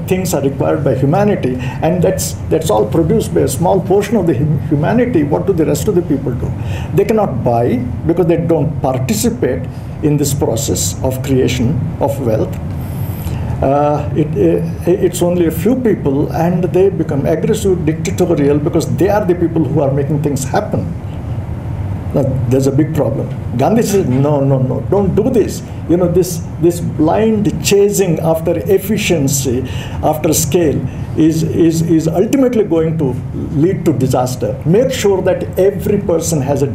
things are required by humanity, and that's all produced by a small portion of the humanity, what do the rest of the people do? They cannot buy because they don't participate in this process of creation of wealth. It's only a few people, and they become aggressive, dictatorial, because they are the people who are making things happen. Now, there's a big problem. Gandhi said, no, don't do this. This blind chasing after efficiency, after scale, is ultimately going to lead to disaster. Make sure that every person has a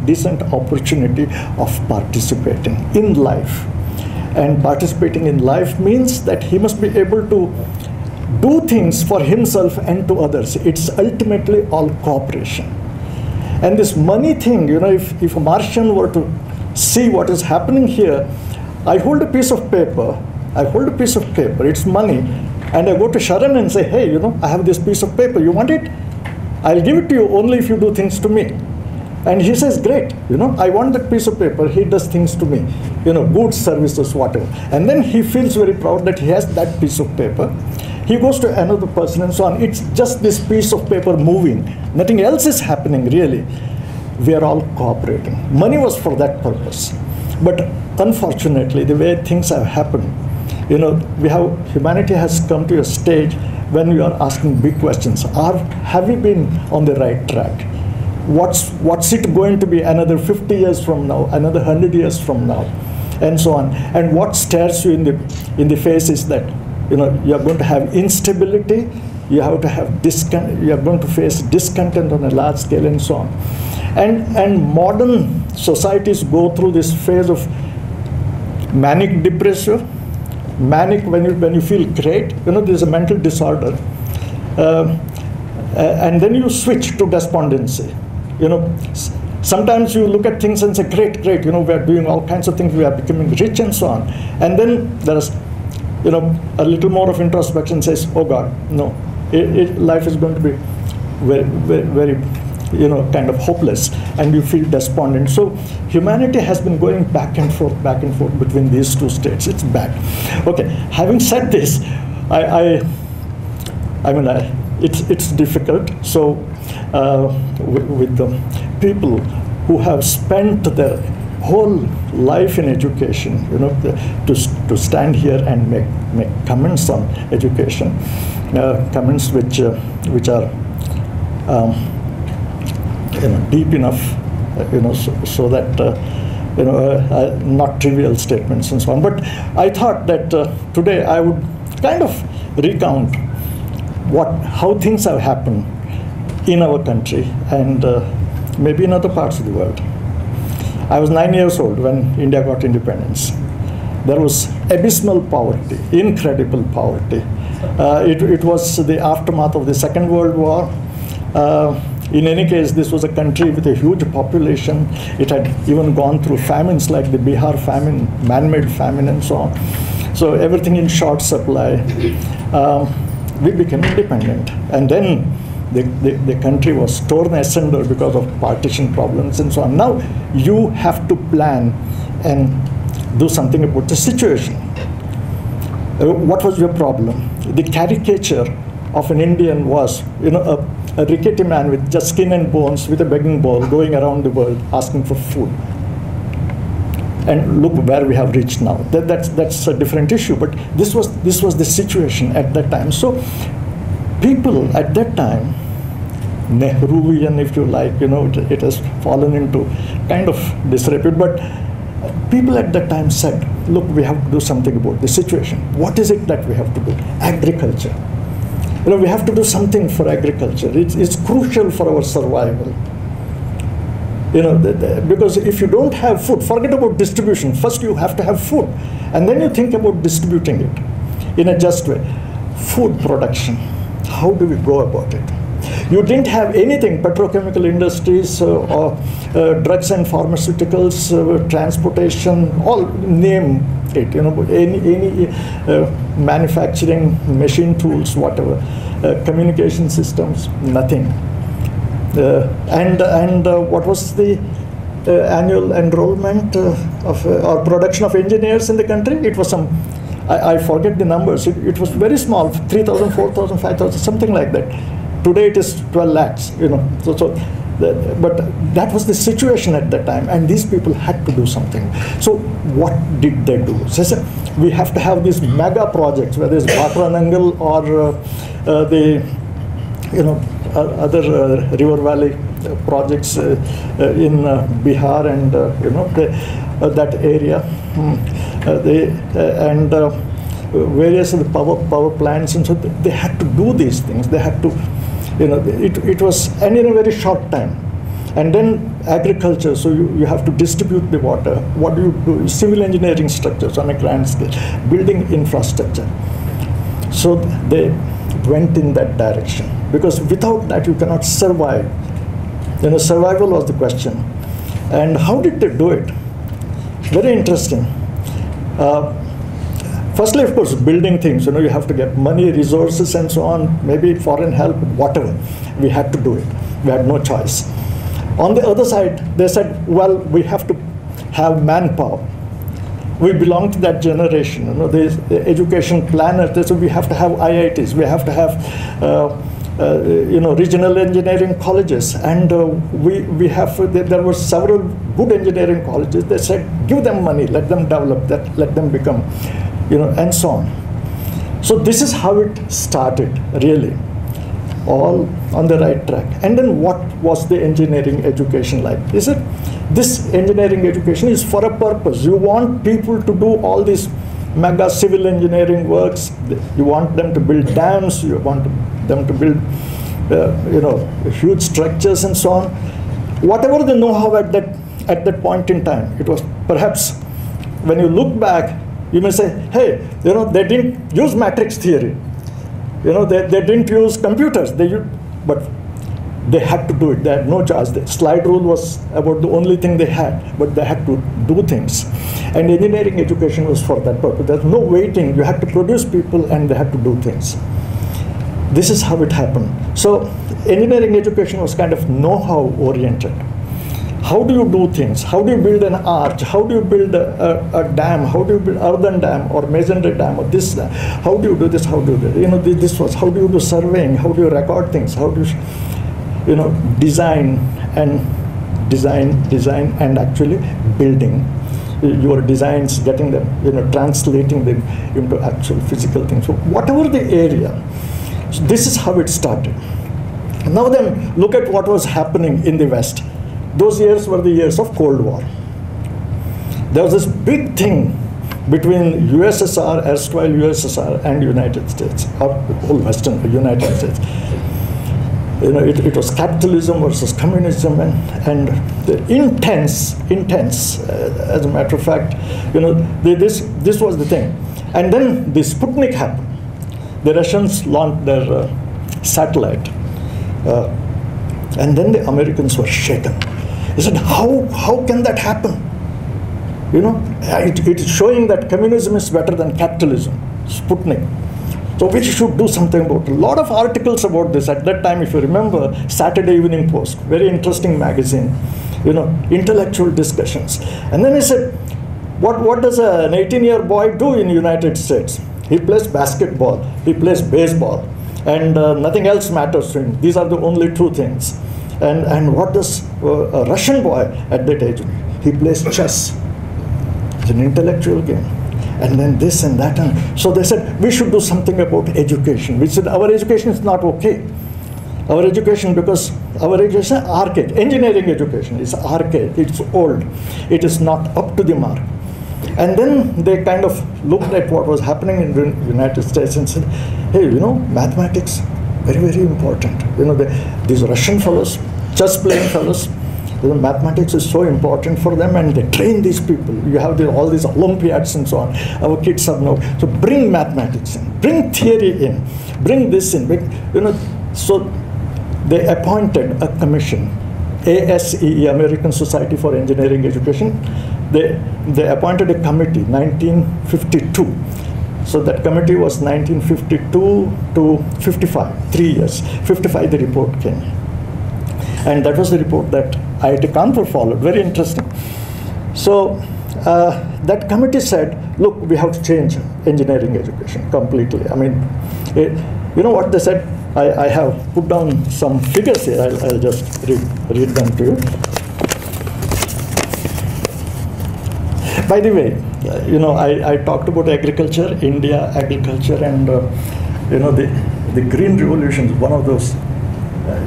decent opportunity of participating in life. And participating in life means that he must be able to do things for himself and to others. It's ultimately all cooperation. And this money thing, if a Martian were to see what is happening here, I hold a piece of paper, it's money, and I go to Sharan and say, hey, I have this piece of paper, you want it? I'll give it to you only if you do things to me. And he says, great, I want that piece of paper, he does things to me, goods, services, whatever. And then he feels very proud that he has that piece of paper. He goes to another person and so on. It's just this piece of paper moving. Nothing else is happening, really. We are all cooperating. Money was for that purpose. But unfortunately, the way things have happened, humanity has come to a stage when we are asking big questions. Have we been on the right track? What's it going to be another 50 years from now, another 100 years from now, and so on? And what stares you in the face is that you are going to have instability, you have to have you are going to face discontent on a large scale, and so on. And modern societies go through this phase of manic depressive, manic when you feel great, there's a mental disorder, and then you switch to despondency. Sometimes you look at things and say, great, we are doing all kinds of things, we are becoming rich and so on. And then there's a little more of introspection says, oh God, no, life is going to be very, very, very, kind of hopeless, and you feel despondent. So humanity has been going back and forth between these two states. It's bad. Okay, having said this, it's difficult. So with the people who have spent their whole life in education, to stand here and make comments on education, comments which are deep enough, so that not trivial statements and so on. But I thought that today I would kind of recount how things have happened in our country and maybe in other parts of the world. I was 9 years old when India got independence. There was abysmal poverty, incredible poverty. It was the aftermath of the Second World War. In any case, this was a country with a huge population. It had even gone through famines like the Bihar famine, man-made famine, and so on. So everything in short supply. We became independent. And then the country was torn asunder because of partition problems and so on. Now you have to plan and do something about the situation. What was your problem? The caricature of an Indian was, a rickety man with just skin and bones with a begging bowl going around the world asking for food. And look where we have reached now. That's a different issue, but this was the situation at that time. So people at that time, Nehruvian, if you like, it has fallen into kind of disrepute, but people at that time said, look, we have to do something about the situation. What is it that we have to do? Agriculture. We have to do something for agriculture. It's crucial for our survival. Because if you don't have food, forget about distribution. First you have to have food, and then you think about distributing it in a just way. food production. How do we go about it? You didn't have anything, petrochemical industries or drugs and pharmaceuticals, transportation, all name it, any manufacturing, machine tools, whatever, communication systems, nothing. And what was the annual enrollment or production of engineers in the country? It was some, I forget the numbers, it was very small, 3,000, 4,000, 5,000, something like that. Today it is 12 lakhs, but that was the situation at that time, and these people had to do something. So what did they do? So they said, we have to have these mega projects, whether it's Bhatranangal or the other river valley projects in Bihar and that area, and various of the power plants, and so they had to do these things. They had to, it was, and in a very short time. And then agriculture, so you have to distribute the water. What do you do? Civil engineering structures on a grand scale, building infrastructure. So they went in that direction, because without that you cannot survive. Survival was the question. And how did they do it? Very interesting. Firstly, of course, building things, you have to get money, resources, and so on, maybe foreign help, whatever. We had to do it. We had no choice. On the other side, they said, well, we have to have manpower. We belong to that generation. The education planners, they said we have to have IITs, we have to have regional engineering colleges, and there were several good engineering colleges. They said, give them money, let them develop that, let them become, and so on. So this is how it started, really, all on the right track. And then what was the engineering education like? They said, this engineering education is for a purpose. You want people to do all these mega civil engineering works. You want them to build dams. You want them to build, huge structures and so on. Whatever the know-how at that point in time, it was perhaps, when you look back, you may say, hey, they didn't use matrix theory. They didn't use computers. But they had to do it. They had no choice. The slide rule was about the only thing they had, but they had to do things. And engineering education was for that purpose. There's no waiting. You had to produce people, and they had to do things. This is how it happened. So engineering education was kind of know-how oriented. How do you do things? How do you build an arch? How do you build a dam? How do you build earthen dam or masonry dam or this? How do you do this? How do you do it? This was, how do you do surveying? How do you record things? How do you, design and actually building your designs, getting them, translating them into actual physical things. So whatever the area, so this is how it started. Now then, look at what was happening in the West. Those years were the years of Cold War. There was this big thing between USSR, erstwhile USSR, and United States, or whole Western United States. It was capitalism versus communism, and the intense, as a matter of fact, this was the thing. And then the Sputnik happened. The Russians launched their satellite, and then the Americans were shaken. They said, how can that happen? It is showing that communism is better than capitalism, Sputnik. So we should do something about it. A lot of articles about this at that time, if you remember, Saturday Evening Post, very interesting magazine, intellectual discussions. And then he said, what does an 18-year boy do in the United States? He plays basketball, he plays baseball, and nothing else matters to him. These are the only two things. And what does a Russian boy at that age? He plays chess. It's an intellectual game. And then this and that. And so they said, we should do something about education. We said, our education is not okay. Our education, because our education is archaic. Engineering education is archaic. It's old. It is not up to the mark. And then they kind of looked at what was happening in the United States and said, hey, mathematics, very, very important. These Russian fellows, chess playing fellows, You know, mathematics is so important for them, and they train these people. You have all these Olympiads and so on. Our kids are now. So bring mathematics in, bring theory in, bring this in. You know, so they appointed a commission, ASE, American Society for Engineering Education. They appointed a committee, 1952. So that committee was 1952 to 55, 3 years. 55, the report came. And that was the report that IIT Kanpur followed. Very interesting. So that committee said, look, we have to change engineering education completely. I mean, you know what they said? I have put down some figures here. I'll just read them to you. By the way, you know, I talked about agriculture, India, agriculture, and you know, the Green Revolution is one of those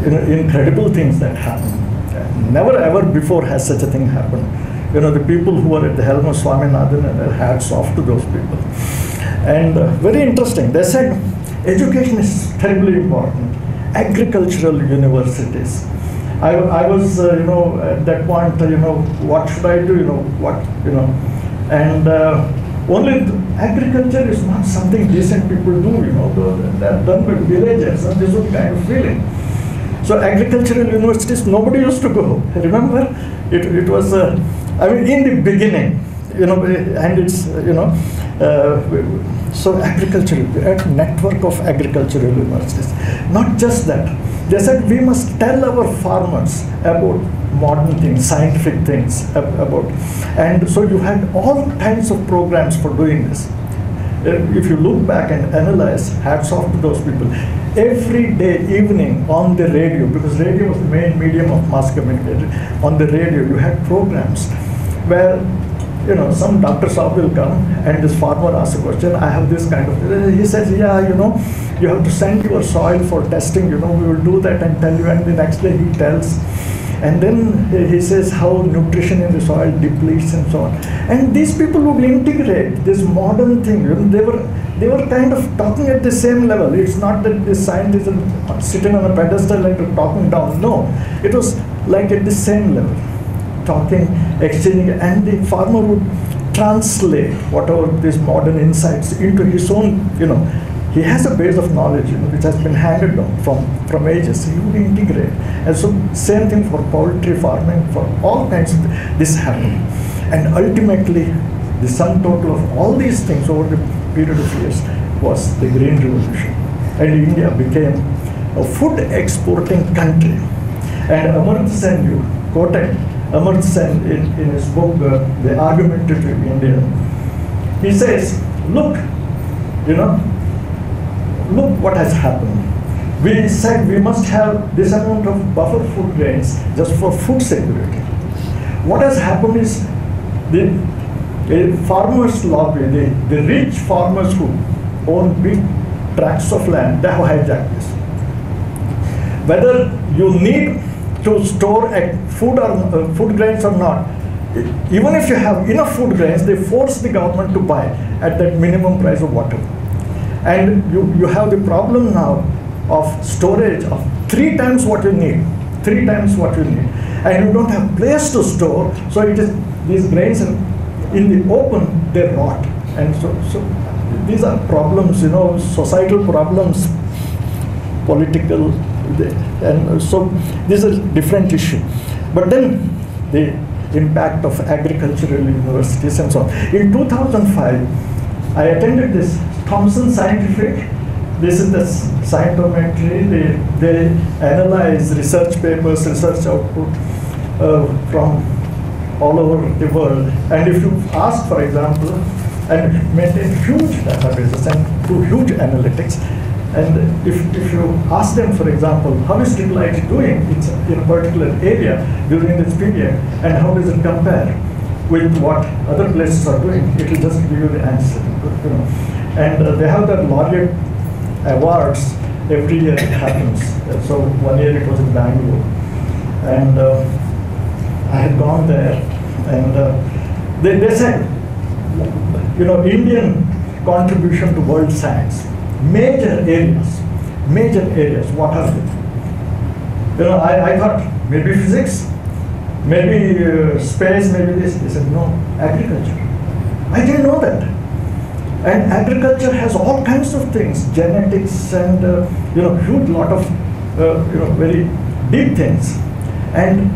you know, incredible things that happened. Never ever before has such a thing happened. You know, the people who were at the helm of Swaminathan, and their hats off to those people. And very interesting. They said education is terribly important. Agricultural universities. I was, you know, at that point, you know, what should I do? You know, what, you know, and only agriculture is not something decent people do. You know, they're done with villagers, and this was kind of feeling. So agricultural universities, nobody used to go. Remember, it was, I mean, in the beginning, you know, and it's, you know, so agricultural, a network of agricultural universities. Not just that. They said we must tell our farmers about modern things, scientific things, about, and so you had all kinds of programs for doing this. If you look back and analyze, hats off to those people. Every day, evening, on the radio, because radio was the main medium of mass communication, on the radio you had programs where, you know, some Dr. Saab will come and this farmer asks a question, I have this kind of, he says, yeah, you know, you have to send your soil for testing, you know, we will do that and tell you, and the next day he tells. And then he says how nutrition in the soil depletes and so on. And these people would integrate this modern thing. You know, they were kind of talking at the same level. It's not that the scientists are sitting on a pedestal and talking down. No, it was like at the same level, talking, exchanging, and the farmer would translate whatever these modern insights into his own, you know, he has a base of knowledge, you know, which has been handed down from ages. He would integrate. And so same thing for poultry farming, for all kinds of this happened. And ultimately, the sum total of all these things over the period of years was the Green Revolution. And India became a food exporting country. And Amartya Sen, you quoted Amartya Sen in his book, The Argumentative India. He says, look, you know, look what has happened. We said we must have this amount of buffer food grains just for food security. What has happened is the farmers' lobby, the rich farmers who own big tracts of land, they have hijacked this. Whether you need to store food grains or not, even if you have enough food grains, they force the government to buy at that minimum price of whatever. And you have the problem now of storage of 3 times what you need, 3 times what you need. And you don't have place to store, so it is, these grains in the open, they rot. And so these are problems, you know, societal problems, political, and so this is a different issue. But then the impact of agricultural universities and so on. In 2005, I attended this Thomson Scientific. This is the scientometry. They analyze research papers, research output from all over the world. And if you ask, for example, and maintain huge databases and do huge analytics, and if you ask them, for example, how is IIIT doing in a particular area during this period, and how does it compare with what other places are doing, it will just give you the answer. You know. And they have the laureate awards every year. It happens. So one year it was in Bangalore, and I had gone there, and they said, you know, Indian contribution to world science, major areas. What are they? You know, I thought maybe physics, maybe space, maybe this. They said, no, agriculture. I didn't know that. And agriculture has all kinds of things, genetics and huge lot of very deep things. And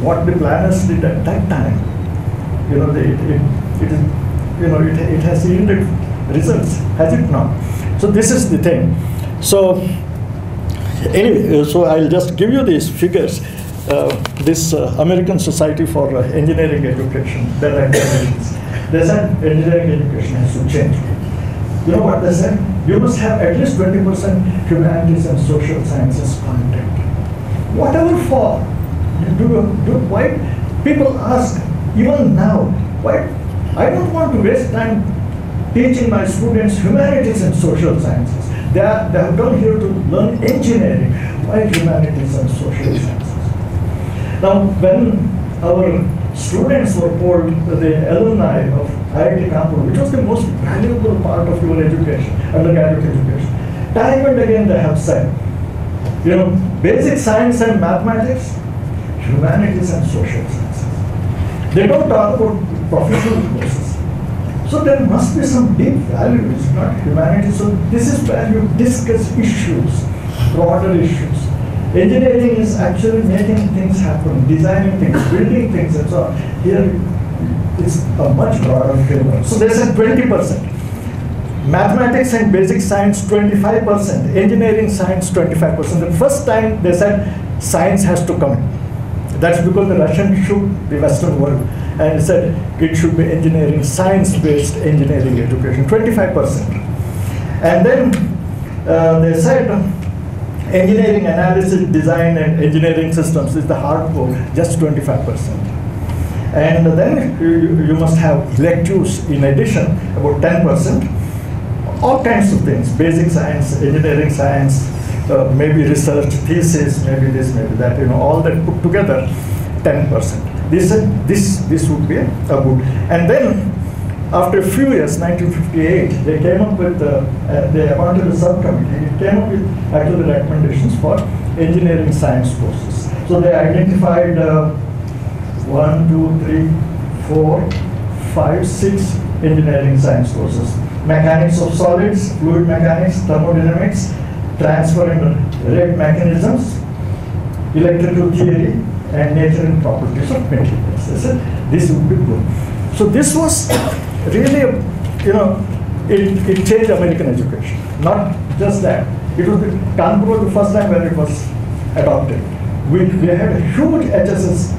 what the planners did at that time, it has yielded results, has it not? So this is the thing. So anyway, so I'll just give you these figures. This American Society for Engineering Education, their recommendations. They said engineering education has to change. You know what they said? You must have at least 20% humanities and social sciences content. Whatever for. Why people ask, even now, why? I don't want to waste time teaching my students humanities and social sciences. They have come here to learn engineering. Why humanities and social sciences? Now, when our students were told, the alumni of IIT-Bangalore, which was the most valuable part of your education, undergraduate education, time and again they have said, basic science and mathematics, humanities and social sciences. They don't talk about professional courses. So there must be some deep values, not humanities. So this is where you discuss issues, broader issues. Engineering is actually making things happen, designing things, building things, and so on. Here, it's a much broader framework. So they said 20%. Mathematics and basic science, 25%. Engineering science, 25%. The first time they said science has to come in. That's because the Russians shook the Western world and said it should be engineering, science-based engineering education, 25%. And then they said engineering analysis, design, and engineering systems is the hardcore, just 25%. And then you must have electives in addition, about 10%. All kinds of things, basic science, engineering science, maybe research, thesis, maybe this, maybe that, all that put together, 10%. This would be a good. And then, after a few years, 1958, they came up with, they appointed a subcommittee. It came up with actually recommendations for engineering science courses. So they identified 1, 2, 3, 4, 5, 6 engineering science courses. Mechanics of solids, fluid mechanics, thermodynamics, transfer and rate mechanisms, electrical theory, and nature and properties of materials. They said this would be good. So this was really, it changed American education. Not just that. It was Kanpur the first time when it was adopted. We had a huge HSS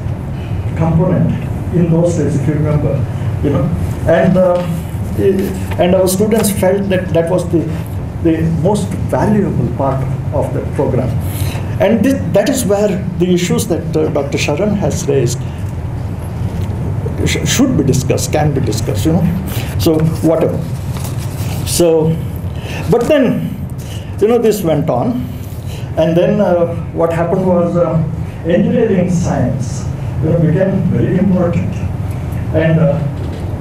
component in those days, if you remember, and our students felt that was the most valuable part of the program. And that is where the issues that Dr. Sharan has raised should be discussed, can be discussed, So whatever. So, but then, this went on, and then what happened was engineering science became very important. And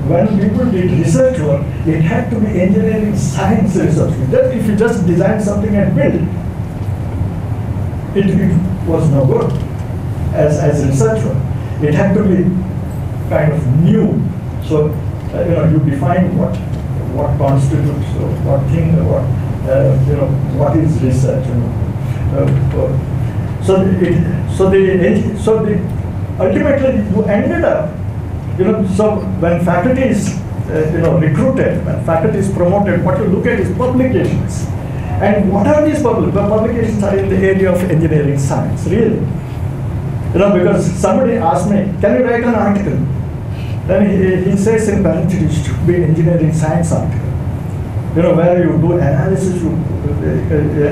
when people did research work, it had to be engineering science research. If you just design something and build, it was no good as research work. It had to be kind of new. So, you define what constitutes, what thing, what is research. Ultimately you ended up, so when faculty is, recruited, when faculty is promoted, what you look at is publications. And what are these publications? Are in the area of engineering science, really. Because somebody asked me, can you write an article? Then he says in parentheses, it should be engineering science article. Where you do analysis,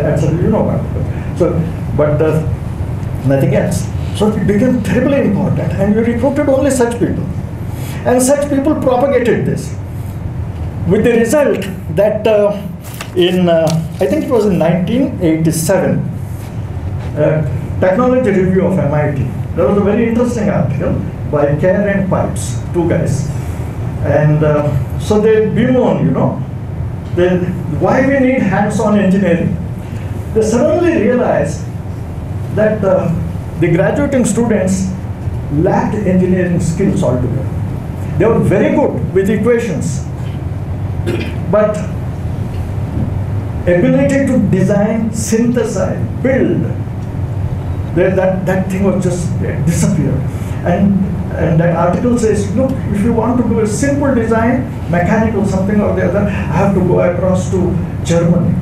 etc. What. So, but nothing else. So it became terribly important, and we recruited only such people. And such people propagated this. With the result that I think it was in 1987, Technology Review of MIT, there was a very interesting article by Kerr and Pipes, two guys. And so they bemoan, why we need hands-on engineering. They suddenly realized that the graduating students lacked engineering skills altogether. They were very good with equations, but ability to design, synthesize, build, that thing was just disappeared. And that article says, look, if you want to do a simple design, mechanical something or the other, I have to go across to Germany.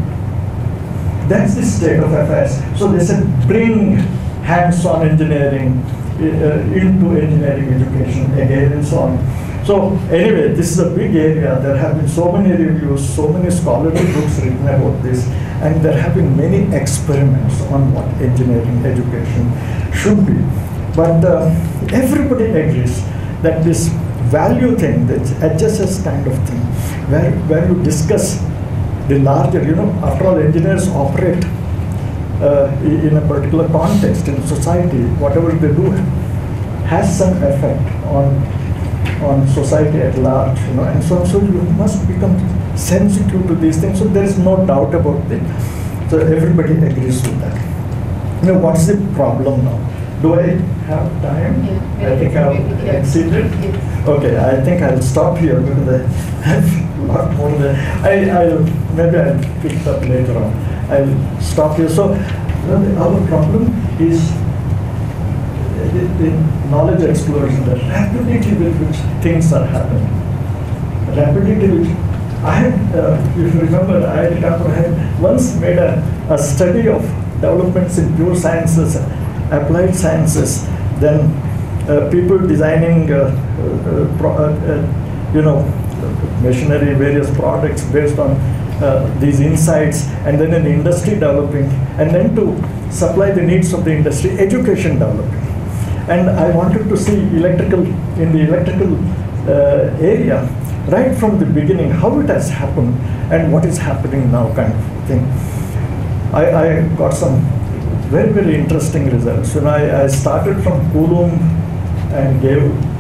That's the state of affairs. So they said, bring hands-on engineering into engineering education again and so on. So anyway, this is a big area. There have been so many reviews, so many scholarly books written about this, and there have been many experiments on what engineering education should be. But everybody agrees that this value thing, that HSS kind of thing, where you discuss the larger, after all, engineers operate in a particular context in society. Whatever they do has some effect on society at large, and so you must become sensitive to these things. So there is no doubt about it. So everybody agrees with that. What's the problem now? Do I have time? Yeah. I think I've exceeded. Yes. Okay, I think I'll stop here because I have a lot more than maybe I'll pick it up later on. I'll stop here. So our problem is the knowledge explosion, the rapidity with which things are happening. Rapidity which I had, if you remember, IIT-Bangalore had once made a study of developments in pure sciences, applied sciences, then people designing, machinery, various products based on these insights, and then in industry developing, and then to supply the needs of the industry, education developing. And I wanted to see in the electrical area, right from the beginning, how it has happened and what is happening now kind of thing. I got some very, very interesting results. I started from Coulomb and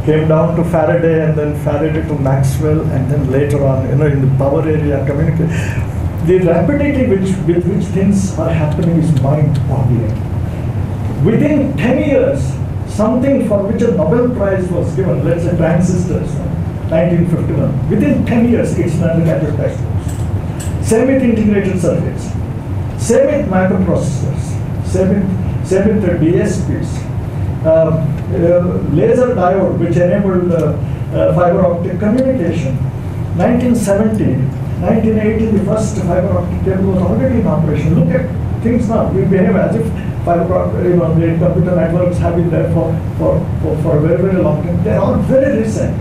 came down to Faraday, and then Faraday to Maxwell, and then later on, in the power area, communication. The rapidity with which things are happening is mind-boggling. Within 10 years, something for which a Nobel Prize was given, let's say transistors, 1951. Within 10 years, it's an undergraduate textbooks. Same with integrated circuits. Same with microprocessors. Same with the DSPs. Laser diode, which enabled fiber optic communication. 1970, 1980, the first fiber optic cable was already in operation. Look at things now. We behave as if the computer networks have been there for a very, very long time. They are all very recent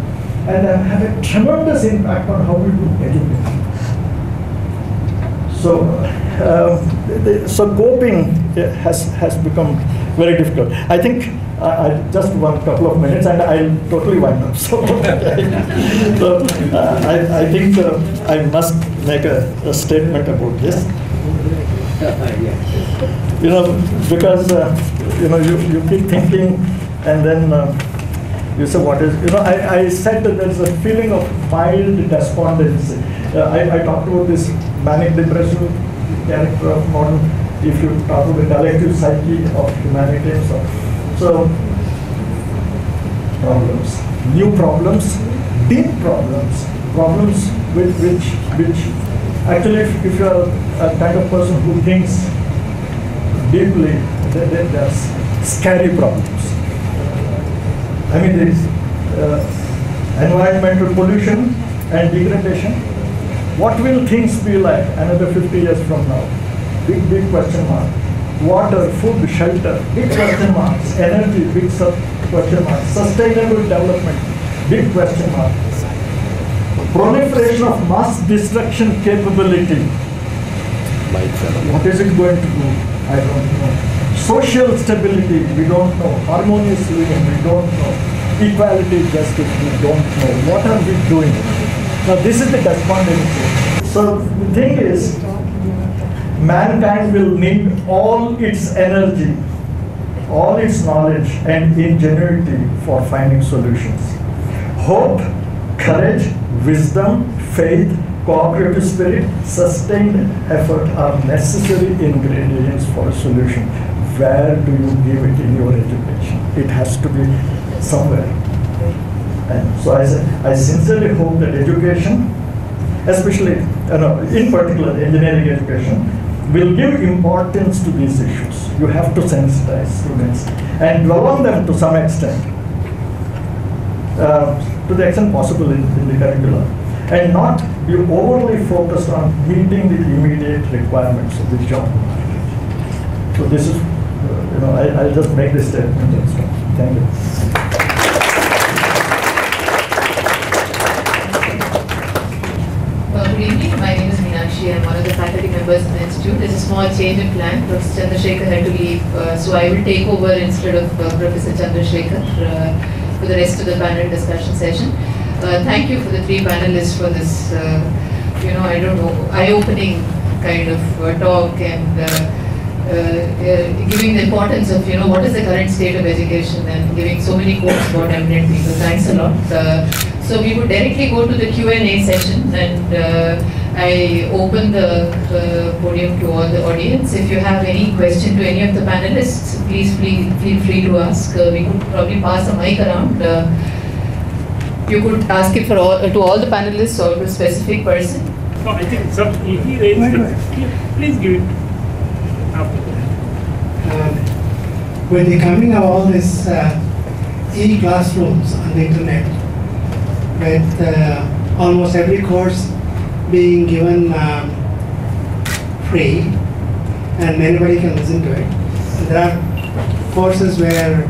and have a tremendous impact on how we do education. So coping has become very difficult. I think I just one couple of minutes and I'll totally wind up. So, I think I must make a statement about this. Because you keep thinking, and then you say what is, I said that there's a feeling of mild despondency. I talked about this manic depressive character of modern, if you talk about the collective psyche of humanity and so on. So, problems, new problems, deep problems, problems with which actually if you are a kind of person who thinks deeply, there's scary problems. I mean, there is environmental pollution and degradation. What will things be like another 50 years from now? Big question mark. Water, food, shelter, big question marks. Energy, big question marks. Sustainable development, big question mark. Proliferation of mass destruction capability. What is it going to do? I don't know. Social stability, we don't know. Harmonious living, we don't know. Equality, justice, we don't know. What are we doing? Now this is the despondency. So the thing is, mankind will need all its energy, all its knowledge and ingenuity for finding solutions. Hope, courage, wisdom, faith, cooperative spirit, sustained effort are necessary ingredients for a solution. Where do you give it in your education? It has to be somewhere. And so I sincerely hope that education, especially in particular engineering education, will give importance to these issues. You have to sensitize students and dwell on them to some extent, to the extent possible in the curriculum, and not be overly focused on meeting the immediate requirements of the job market. So this is, I'll just make this statement and stop. Thank you. Good evening. My name is Meenakshi. I'm one of the faculty members in the institute. There's a small change in plan. Professor Chandrasekhar had to leave, so I will take over instead of Professor Chandrasekhar for the rest of the panel discussion session. Thank you for the three panelists for this, I don't know, eye-opening kind of talk and giving the importance of, what is the current state of education and giving so many quotes about eminent people. Thanks a lot. So we would directly go to the Q&A session, and I open the podium to all the audience. If you have any question to any of the panelists, please feel free to ask. We could probably pass the mic around. You could ask it to all the panelists or to a specific person. No, I think he raised it. Please give it after that. With the coming of all these e-classrooms on the internet, with almost every course being given free and anybody can listen to it. And there are courses where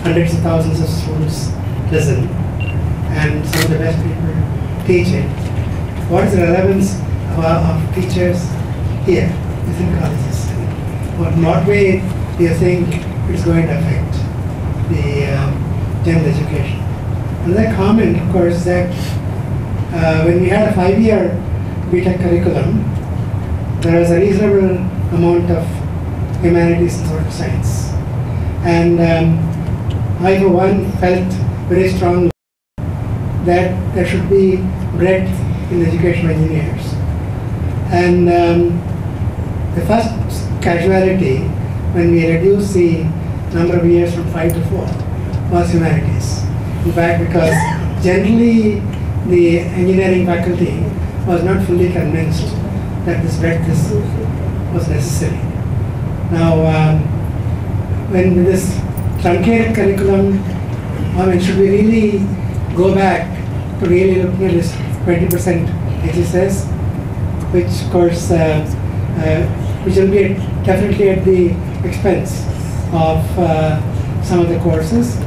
hundreds of thousands of students listen and some of the best people teach it. What is the relevance of teachers here within colleges? What way do you think it's going to affect the general education? Another comment, of course, that when we had a 5-year BTech curriculum, there was a reasonable amount of humanities and social science. And I, for one, felt very strongly that there should be breadth in the education of engineers. And the first casualty, when we reduced the number of years from 5 to 4, was humanities. In fact, because generally the engineering faculty was not fully convinced that this breadth was necessary. Now, when this truncated curriculum, should we really go back to really looking at this 20% HSS, which of course, which will be definitely at the expense of some of the courses,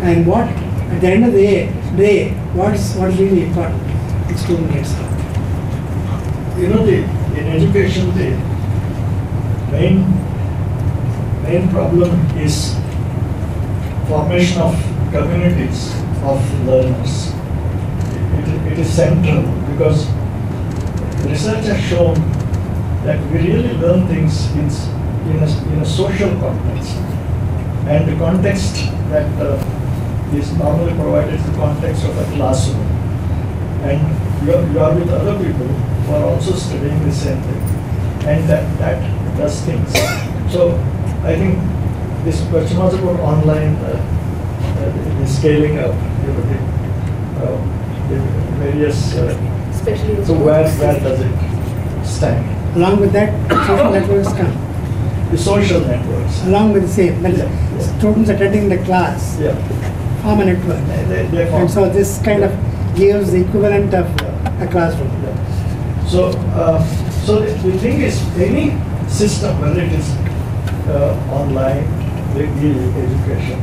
and what, at the end of the day, what is really important the student gets out. In education, the main problem is formation of communities of learners. It is central because research has shown that we really learn things in a social context, and the context that is normally provided is the context of a classroom, and you are with other people who are also studying the same thing, and that does things. So I think this question was about online, the scaling up, the various. Especially. So where does it stand? Along with that, social networks come. The social networks. Along with the same, students attending the class form a network. They form. And so this kind of gives the equivalent of a classroom. So, so the thing is, any system, whether it is online, education,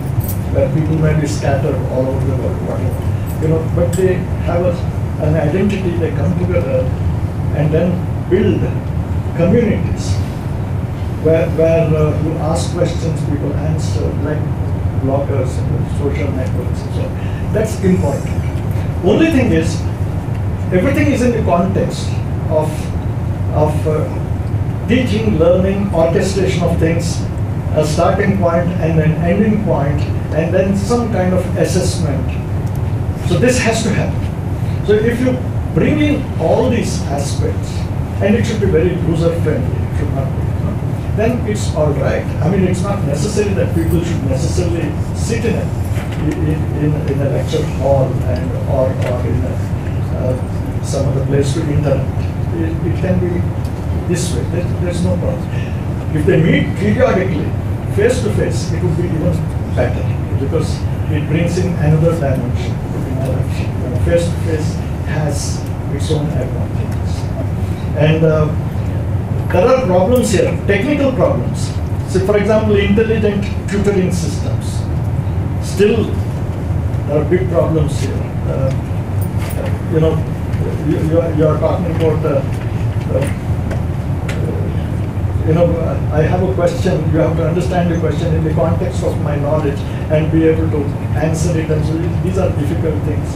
where people may be scattered all over the world, whatever, but they have an identity, they come together and then build communities where you ask questions, people answer, like bloggers and social networks and so on. That's important. Only thing is, everything is in the context of teaching, learning, orchestration of things, a starting point and an ending point, and then some kind of assessment. So this has to happen. So if you bring in all these aspects, and it should be very user-friendly, it should not be, then it's all right. I mean, it's not necessary that people should necessarily sit in it. in a lecture hall and or in some other place to interact. It can be this way. There's no problem. If they meet periodically, face to face, it would be even better because it brings in another dimension of interaction. Face to face has its own advantages. And there are problems here, technical problems. So, for example, intelligent tutoring systems. Still, there are big problems here. You are talking about. I have a question. You have to understand the question in the context of my knowledge and be able to answer it. And so these are difficult things.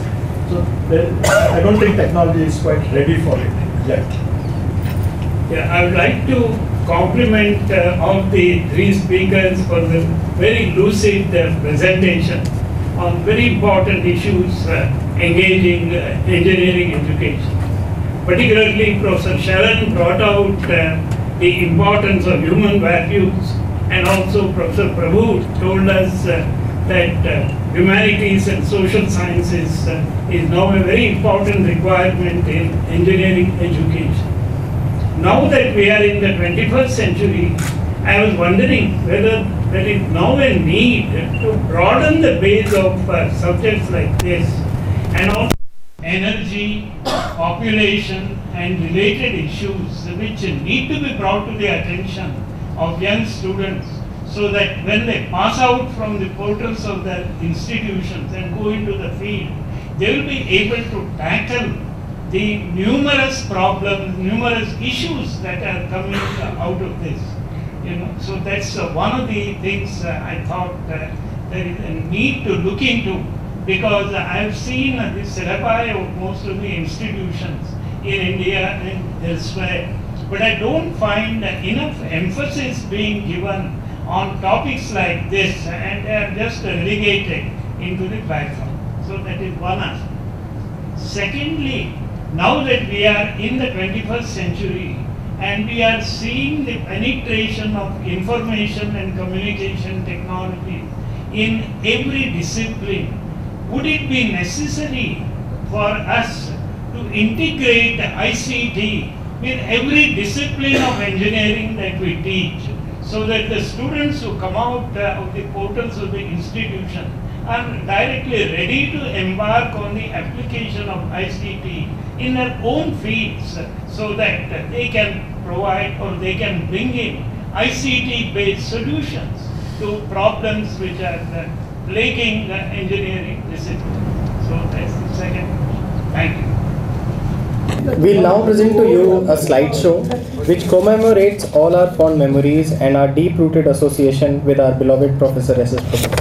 So I don't think technology is quite ready for it yet. Yeah, I would like to compliment all the three speakers for the very lucid presentation on very important issues engaging engineering education. Particularly, Professor Sharan brought out the importance of human values, and also Professor Prabhu told us that humanities and social sciences is now a very important requirement in engineering education. Now that we are in the 21st century, I was wondering whether there is now a need to broaden the base of subjects like this, and also energy, population and related issues which need to be brought to the attention of young students, so that when they pass out from the portals of their institutions and go into the field, they will be able to tackle the numerous problems, numerous issues that are coming out of this. So that's one of the things I thought there is a need to look into, because I have seen the syllabi of most of the institutions in India and elsewhere, but I don't find enough emphasis being given on topics like this, and they are just relegated into the background. So that is one aspect. Secondly, now that we are in the 21st century and we are seeing the penetration of information and communication technology in every discipline, would it be necessary for us to integrate ICT with every discipline of engineering that we teach, so that the students who come out of the portals of the institution are directly ready to embark on the application of ICT in their own fields, so that they can provide or they can bring in ICT-based solutions to problems which are plaguing the engineering discipline. So that's the second question. Thank you. We'll now present to you a slideshow which commemorates all our fond memories and our deep-rooted association with our beloved Professor S.S. Prabhu.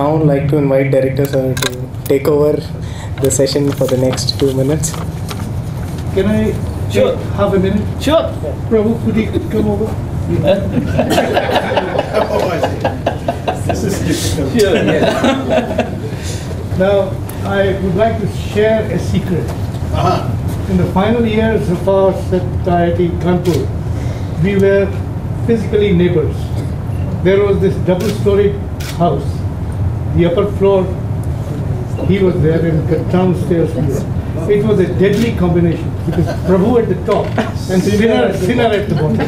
now like to invite Director Sir to take over the session for the next 2 minutes. Can I Sure. take half a minute? Sure. Prabhu, could you come over? This is difficult. Sure. Yeah. Now, I would like to share a secret. In the final years of our at IIT-Kanpur, we were physically neighbors. There was this double-storied house. The upper floor, he was there, and the downstairs we were. It was a deadly combination because Prabhu at the top and sinner at the bottom.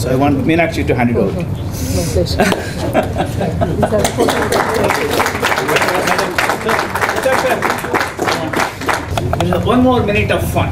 So I want Meenakshi to hand it over. One more minute of fun.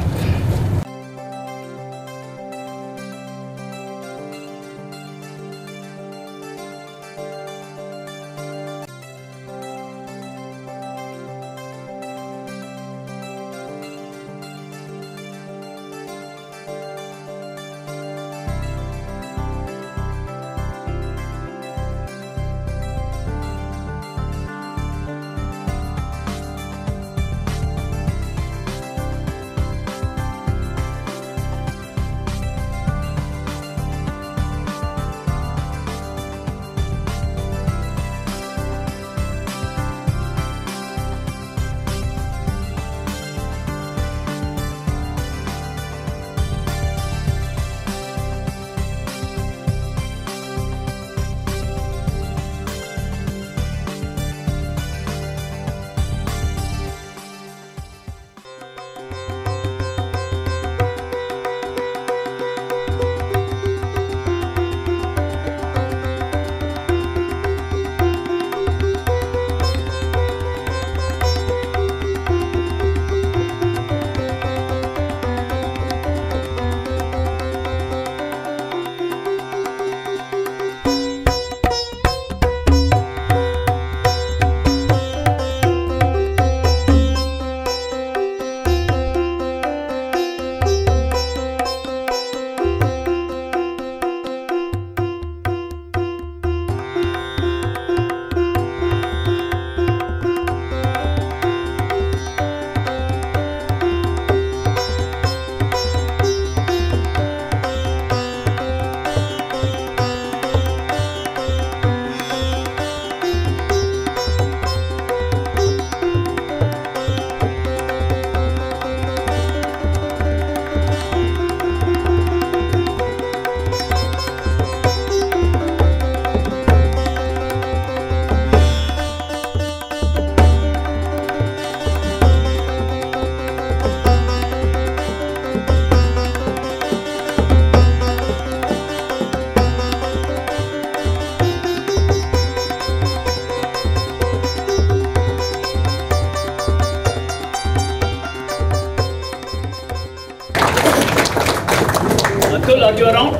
Atul, are you around?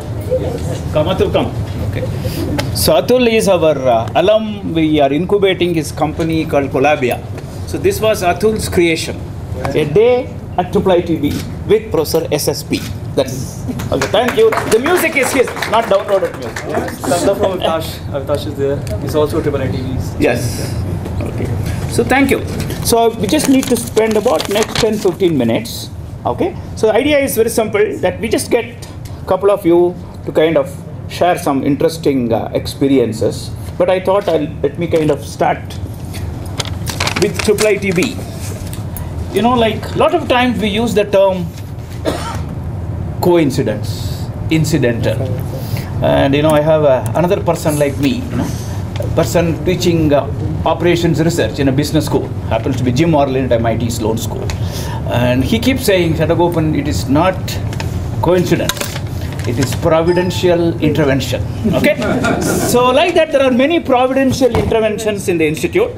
Come, Atul, come. Okay. So Atul is our alum. We are incubating his company called Collabia. So this was Atul's creation. A day at IIIT with Professor SSP. That's okay. Thank you. The music is his, not downloaded music. Thumbs up from Avitash. Avitash is there. He's also IIIT. Yes. Okay. So thank you. So we just need to spend about next 10-15 minutes. Okay. So the idea is very simple, that we just get a couple of you to kind of share some interesting experiences. But I thought let me kind of start with IIIT-B. You know, like a lot of times we use the term coincidence, incidental. And you know, I have another person like me, you know, a person teaching operations research in a business school, happens to be Jim Orlin at MIT Sloan School. And he keeps saying, Shatagopan, it is not coincidence, it is providential intervention. Okay? So like that, there are many providential interventions in the institute.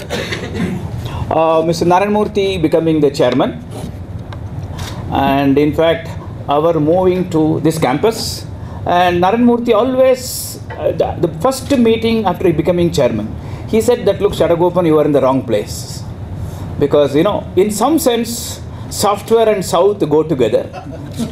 Mr. Narayanmurthy becoming the chairman, and in fact our moving to this campus, and Narayanmurthy always the first meeting after he becoming chairman, he said that, look, Shatagopan, you are in the wrong place, because you know, in some sense software and South go together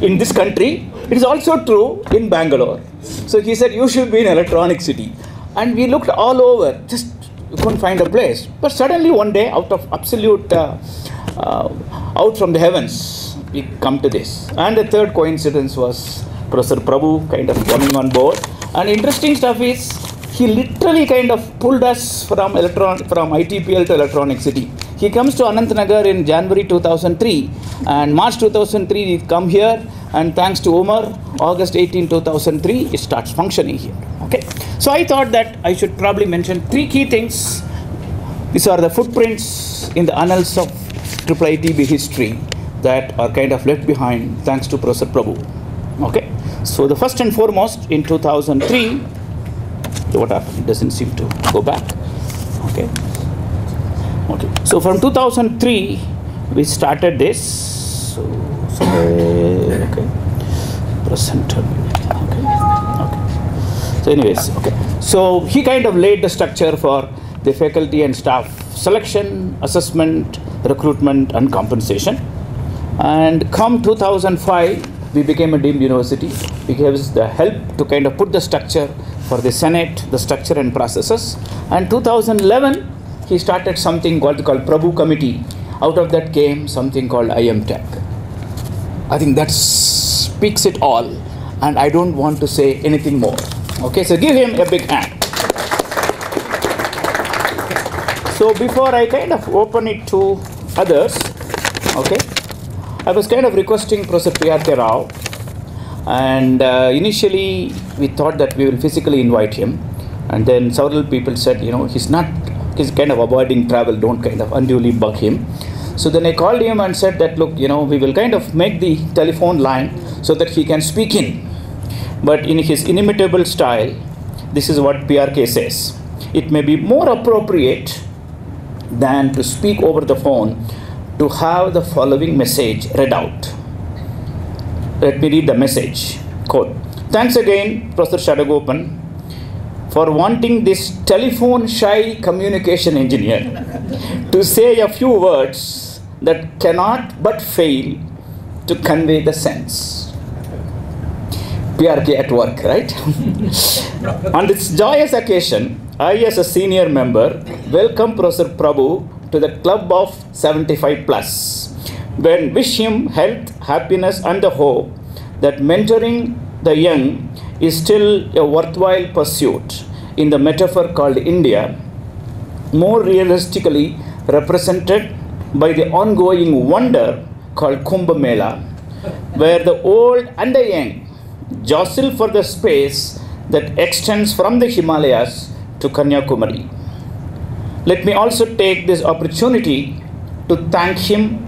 in this country. It is also true in Bangalore. So he said, you should be in electronic city. And we looked all over, just couldn't find a place. But suddenly one day, out of absolute, out from the heavens, we come to this. And the third coincidence was Professor Prabhu kind of coming on board. And interesting stuff is, he literally kind of pulled us from ITPL to Electronic City. He comes to Anantnagar in January 2003, and March 2003 we come here, and thanks to Umar, August 18, 2003, it starts functioning here. Okay. So I thought that I should probably mention 3 key things. These are the footprints in the annals of IIITB history that are kind of left behind thanks to Professor Prabhu. Okay. So the first and foremost, in 2003, what happened? It doesn't seem to go back. Okay. Okay. So from 2003, we started this. Okay. Presenter. Okay. Okay. So anyways, okay. So he kind of laid the structure for the faculty and staff selection, assessment, recruitment, and compensation. And come 2005, we became a deemed university. He gave us the help to kind of put the structure for the Senate, the structure and processes. And 2011, he started something called Prabhu Committee. Out of that came something called IM-Tech. I think that speaks it all, and I don't want to say anything more. Okay, so give him a big hand. So before I kind of open it to others, okay, I was kind of requesting Professor P.R.K. Rao, and initially we thought that we will physically invite him, and then several people said, you know, he's kind of avoiding travel, don't kind of unduly bug him. So then I called him and said that, look, you know, we will kind of make the telephone line so that he can speak in. But in his inimitable style, this is what PRK says. It may be more appropriate than to speak over the phone to have the following message read out. Let me read the message. Quote, thanks again, Professor Shadagopan, for wanting this telephone-shy communication engineer to say a few words that cannot but fail to convey the sense. PRK at work, right? On this joyous occasion, I, as a senior member, welcome Professor Prabhu to the club of 75 plus, and wish him health, happiness, and the hope that mentoring the young is still a worthwhile pursuit in the metaphor called India, more realistically represented by the ongoing wonder called Kumbh Mela, where the old and the young jostle for the space that extends from the Himalayas to Kanyakumari. Let me also take this opportunity to thank him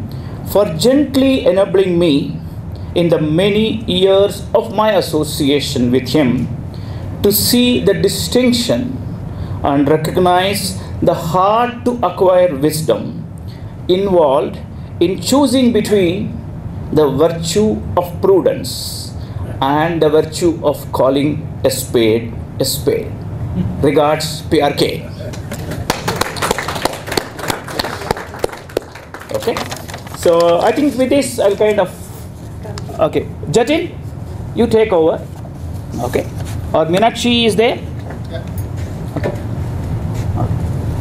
for gently enabling me in the many years of my association with him to see the distinction and recognize the hard to acquire wisdom involved in choosing between the virtue of prudence and the virtue of calling a spade a spade. Regards, PRK. Okay, so I think with this I'll kind of, okay, Jatin, you take over, okay, or Meenakshi is there?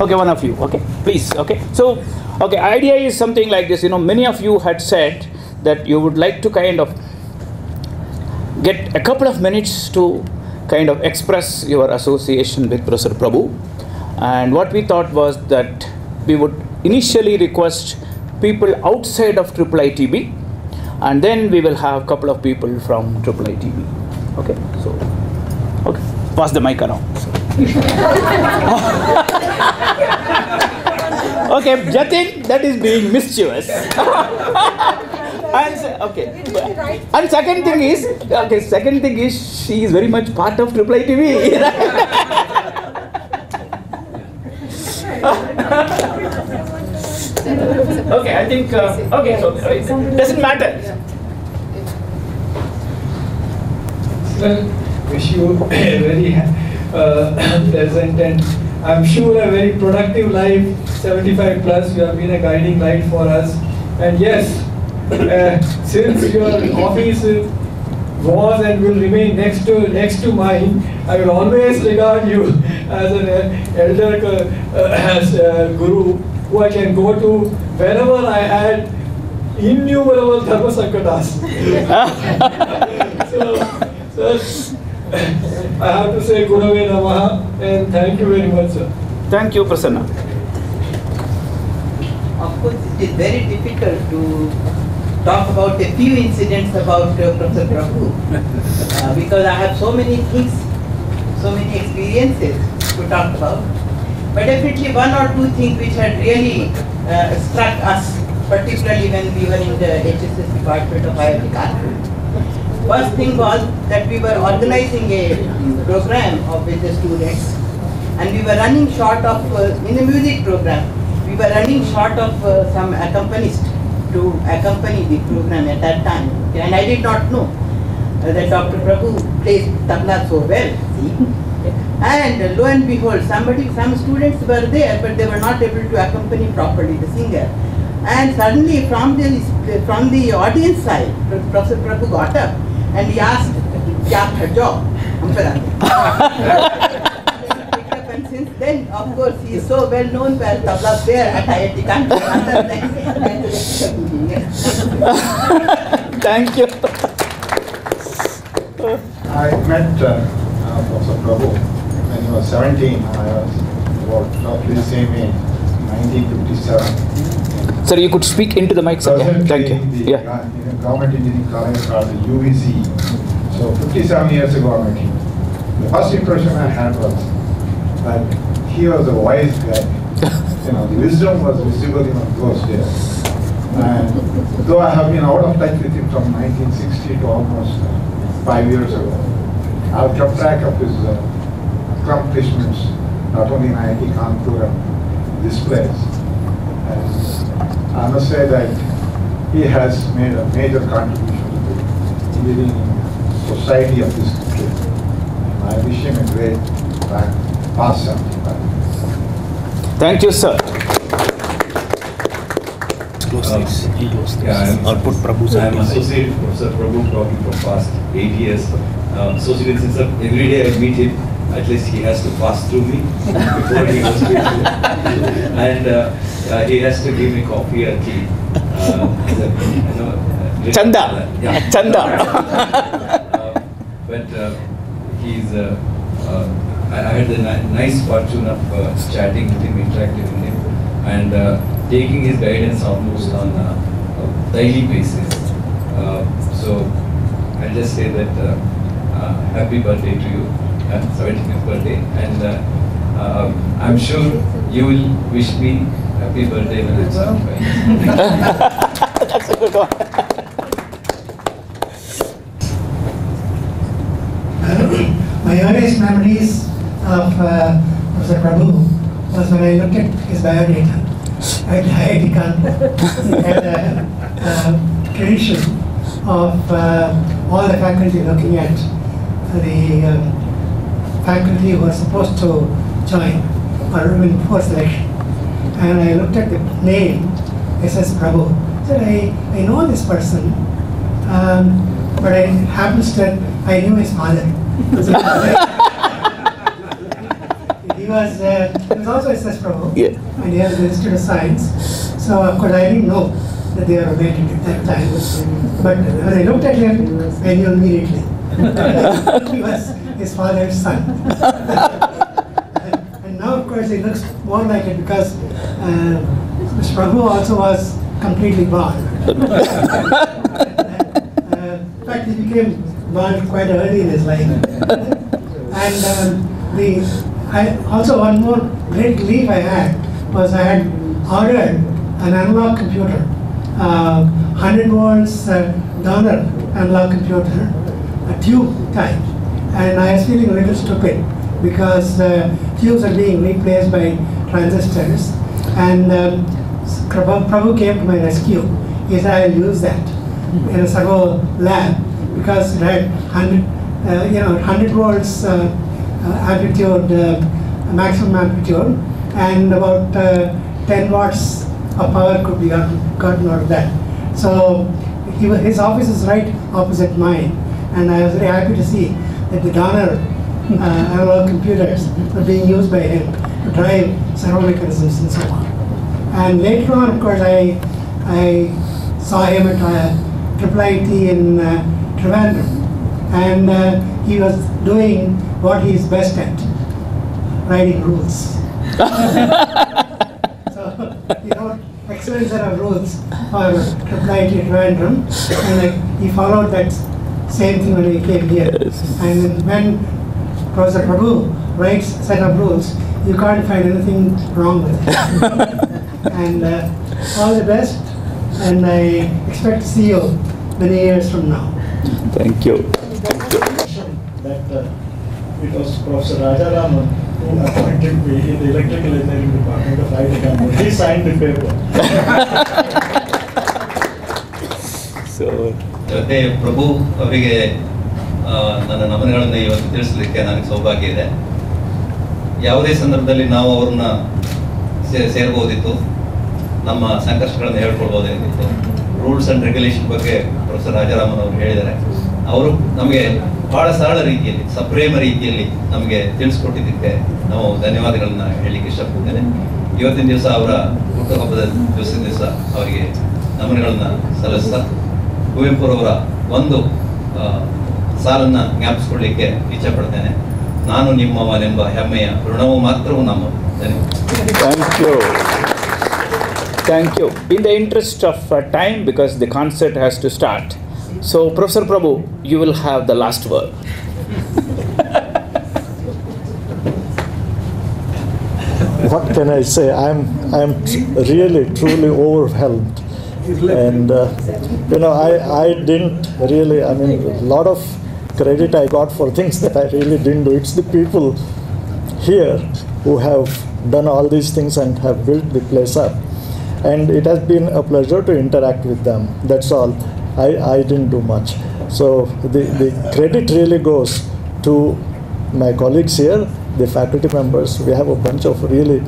Okay, one of you, okay, please, okay. So, okay, idea is something like this, you know, many of you had said that you would like to kind of get a couple of minutes to kind of express your association with Professor Prabhu. And what we thought was that we would initially request people outside of IIITB, and then we will have a couple of people from IIITB. Okay, so, okay, pass the mic around. Okay, Jatin, that is being mischievous. And, okay, and second thing is, okay, second thing is she is very much part of IIITB. Okay, I think, okay, so it doesn't matter. Well, wish you a very pleasant and I'm sure a very productive life, 75 plus. You have been a guiding light for us. And yes, since your office was and will remain next to mine, I will always regard you as an elder, as a guru who I can go to whenever I had innumerable dharma sankatas. so I have to say Gurave Namaha and thank you very much, sir. Thank you, Prasanna. Of course, it is very difficult to talk about a few incidents about Professor Prabhu because I have so many things, so many experiences to talk about. But definitely one or two things which had really struck us, particularly when we were in the HSS department of IIT-Bangalore. First thing was that we were organizing a program with the students, and we were running short of, in the music program, we were running short of some accompanist to accompany the program at that time. And I did not know that Dr. Prabhu plays tabla so well. See? And lo and behold, some students were there, but they were not able to accompany properly the singer. And suddenly from the audience side, Professor Prabhu got up and he asked, "Kya tha job?" And since then, of course, he is so well known as tabla player at IIT-Bangalore. Thank you. I met Professor Prabhu when he was 17. I was about roughly the same age, 1957. Sir, you could speak into the mic, sir. Yeah, thank you. In a government engineering college called the UVC. So 57 years ago I met him. The first impression I had was that he was a wise guy. The wisdom was visible in those days. And though I have been out of touch with him from 1960 to almost 5 years ago, I have kept track of his accomplishments, not only in IIT Kanpur and this place. And I must say that he has made a major contribution to the engineering society of this country. And I wish him a great past 75. Thank you, sir. I'll put Prabhu's I'm associated with Professor Prabhu probably for past 8 years. Associated since every day I meet him, at least he has to pass through me before he goes to his room. And he has to give me coffee or tea. Chanda. Yeah. Chanda. But he's, I had the nice fortune of chatting with him, interacting with him, and taking his guidance almost on a daily basis. So I'll just say that happy birthday to you, 75th birthday, and I'm sure you will wish me happy birthday when I'm 75. That's a good one. My earliest memories of Professor Prabhu was when I looked at his biodata at IIT Kanpur. He had a tradition of all the faculty looking at the faculty who are supposed to join or even before selection. And I looked at the name, SS Prabhu. I said, I know this person, but I happens that I knew his father. He was also SS Prabhu, and he has the Institute of Science. So of course I didn't know that they were related at that time. But when I looked at him, I knew immediately. He was his father's son. And now of course he looks more like it because Mr. Prabhu also was completely bald. In fact, he became bald quite early in his life. And also one more great relief I had was I had ordered an analog computer, 100 volts donor analog computer, a tube type. And I was feeling a little stupid because tubes are being replaced by transistors. And Prabhu came to my rescue. He said, I'll use that in a servo lab because it had 100 volts amplitude, maximum amplitude, and about 10 watts of power could be gotten out of that. So his office is right opposite mine, and I was very happy to see that the Donner analog computers were being used by him to drive servo mechanisms and so on. And later on, of course, I saw him at IIIT in Trivandrum, and he was doing what he's best at, writing rules. So, excellent set of rules for IIIT Trivandrum, and he followed that same thing when he came here. And when Professor Prabhu writes a set of rules, you can't find anything wrong with it. And all the best, and I expect to see you many years from now. Thank you. That it was Professor Rajaraman who appointed me in the electrical engineering department of IIT-Bangalore. He signed the paper. So, ಜೊತೆ ಪ್ರಭು ಅವರಿಗೆ ನನ್ನ ನಮನಗಳನ್ನು ಇವತ್ತು ತಿಳಿಸಲಿಕ್ಕೆ ನನಗೆ ಸೌಭಾಗ್ಯ ಇದೆ. ಯಾವುದೇ ಸಂದರ್ಭದಲ್ಲಿ ನಾವು ಅವ್ರನ್ನ ಸೇರ್ಬೋದಿತ್ತು, ನಮ್ಮ ಸಂಕಷ್ಟಗಳನ್ನು ಹೇಳ್ಕೊಳ್ಬೋದಾಗಿತ್ತು. ರೂಲ್ಸ್ ಆ್ಯಂಡ್ ರೆಗ್ಯುಲೇಷನ್ ಬಗ್ಗೆ ಪ್ರೊಫೆಸರ್ ರಾಜಾರಾಮನ್ ಅವರು ಹೇಳಿದ್ದಾರೆ. ಅವರು ನಮಗೆ ಬಹಳ ಸರಳ ರೀತಿಯಲ್ಲಿ, ಸಪ್ರೇಮ ರೀತಿಯಲ್ಲಿ ನಮಗೆ ತಿಳಿಸ್ಕೊಟ್ಟಿದ್ದಕ್ಕೆ ನಾವು ಧನ್ಯವಾದಗಳನ್ನ ಹೇಳಲಿಕ್ಕೆ ಇಷ್ಟಪಡ್ತೇನೆ. ಇವತ್ತಿನ ದಿವಸ ಅವರ ಹುಟ್ಟುಹಬ್ಬದ ದಿವಸ ಅವರಿಗೆ ನಮನಗಳನ್ನ ಸಲ್ಲಿಸ್ತಾ ಕುವೆಂಪುರವರ ಒಂದು ಸಾಲನ್ನ ಜ್ಞಾಪಿಸ್ಕೊಳ್ಳಿಕ್ಕೆ ಇಚ್ಛಪಡ್ತೇನೆ. ನಾನು ನಿಮ್ಮವನೆಂಬ ಹೆಮ್ಮೆಯ ಋಣವು ಮಾತ್ರವೂ ನಮ್ಮದು. Thank you. Thank you. In the interest of time, because the concert has to start, so Professor Prabhu, you will have the last word. What can I say? I'm really truly overwhelmed, and I didn't really. I mean, a lot of credit I got for things that I really didn't do. It's the people here who have done all these things and have built the place up, and it has been a pleasure to interact with them. That's all. I didn't do much. So the credit really goes to my colleagues here, the faculty members. We have a bunch of really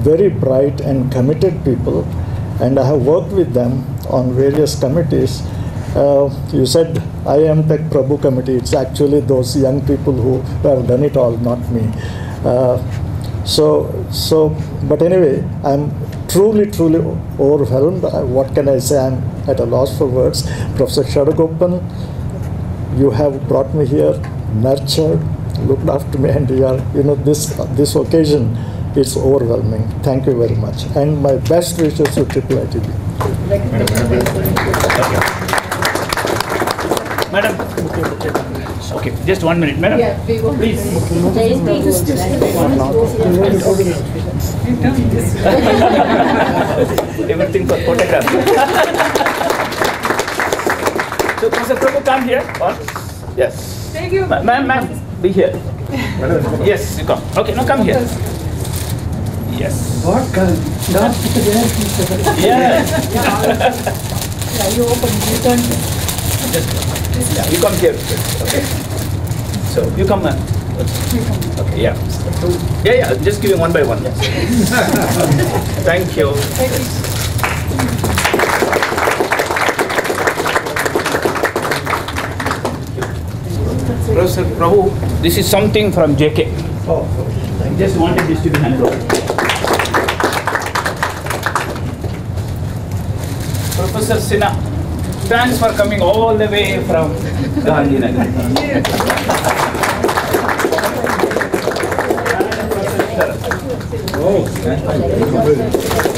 very bright and committed people, and I have worked with them on various committees. You said IIM-Tech Prabhu committee. It's actually those young people who have done it all, not me. But anyway, I'm truly overwhelmed. What can I say? I'm at a loss for words. Professor Shadagopan, you have brought me here, nurtured, looked after me, and this occasion is overwhelming. Thank you very much, and my best wishes to IIIT-B. Madam. Okay, just 1 minute, madam. Yeah, please. Everything for photograph. So, Professor Prabhu, come here. Yes. Thank you. Ma'am, be here. Yes, you come. Okay, now come here. Yes. What can? Not there. Yeah. You open. You turn. Yeah, you come here. Okay. So you come. Okay. Yeah. Yeah. Just giving one by one. Yes. Thank you. Professor Prabhu, this is something from JK. Oh, I just wanted this to be handed over. Professor Sinha, thanks for coming all the way from Gandhinagar. Oh, thank you.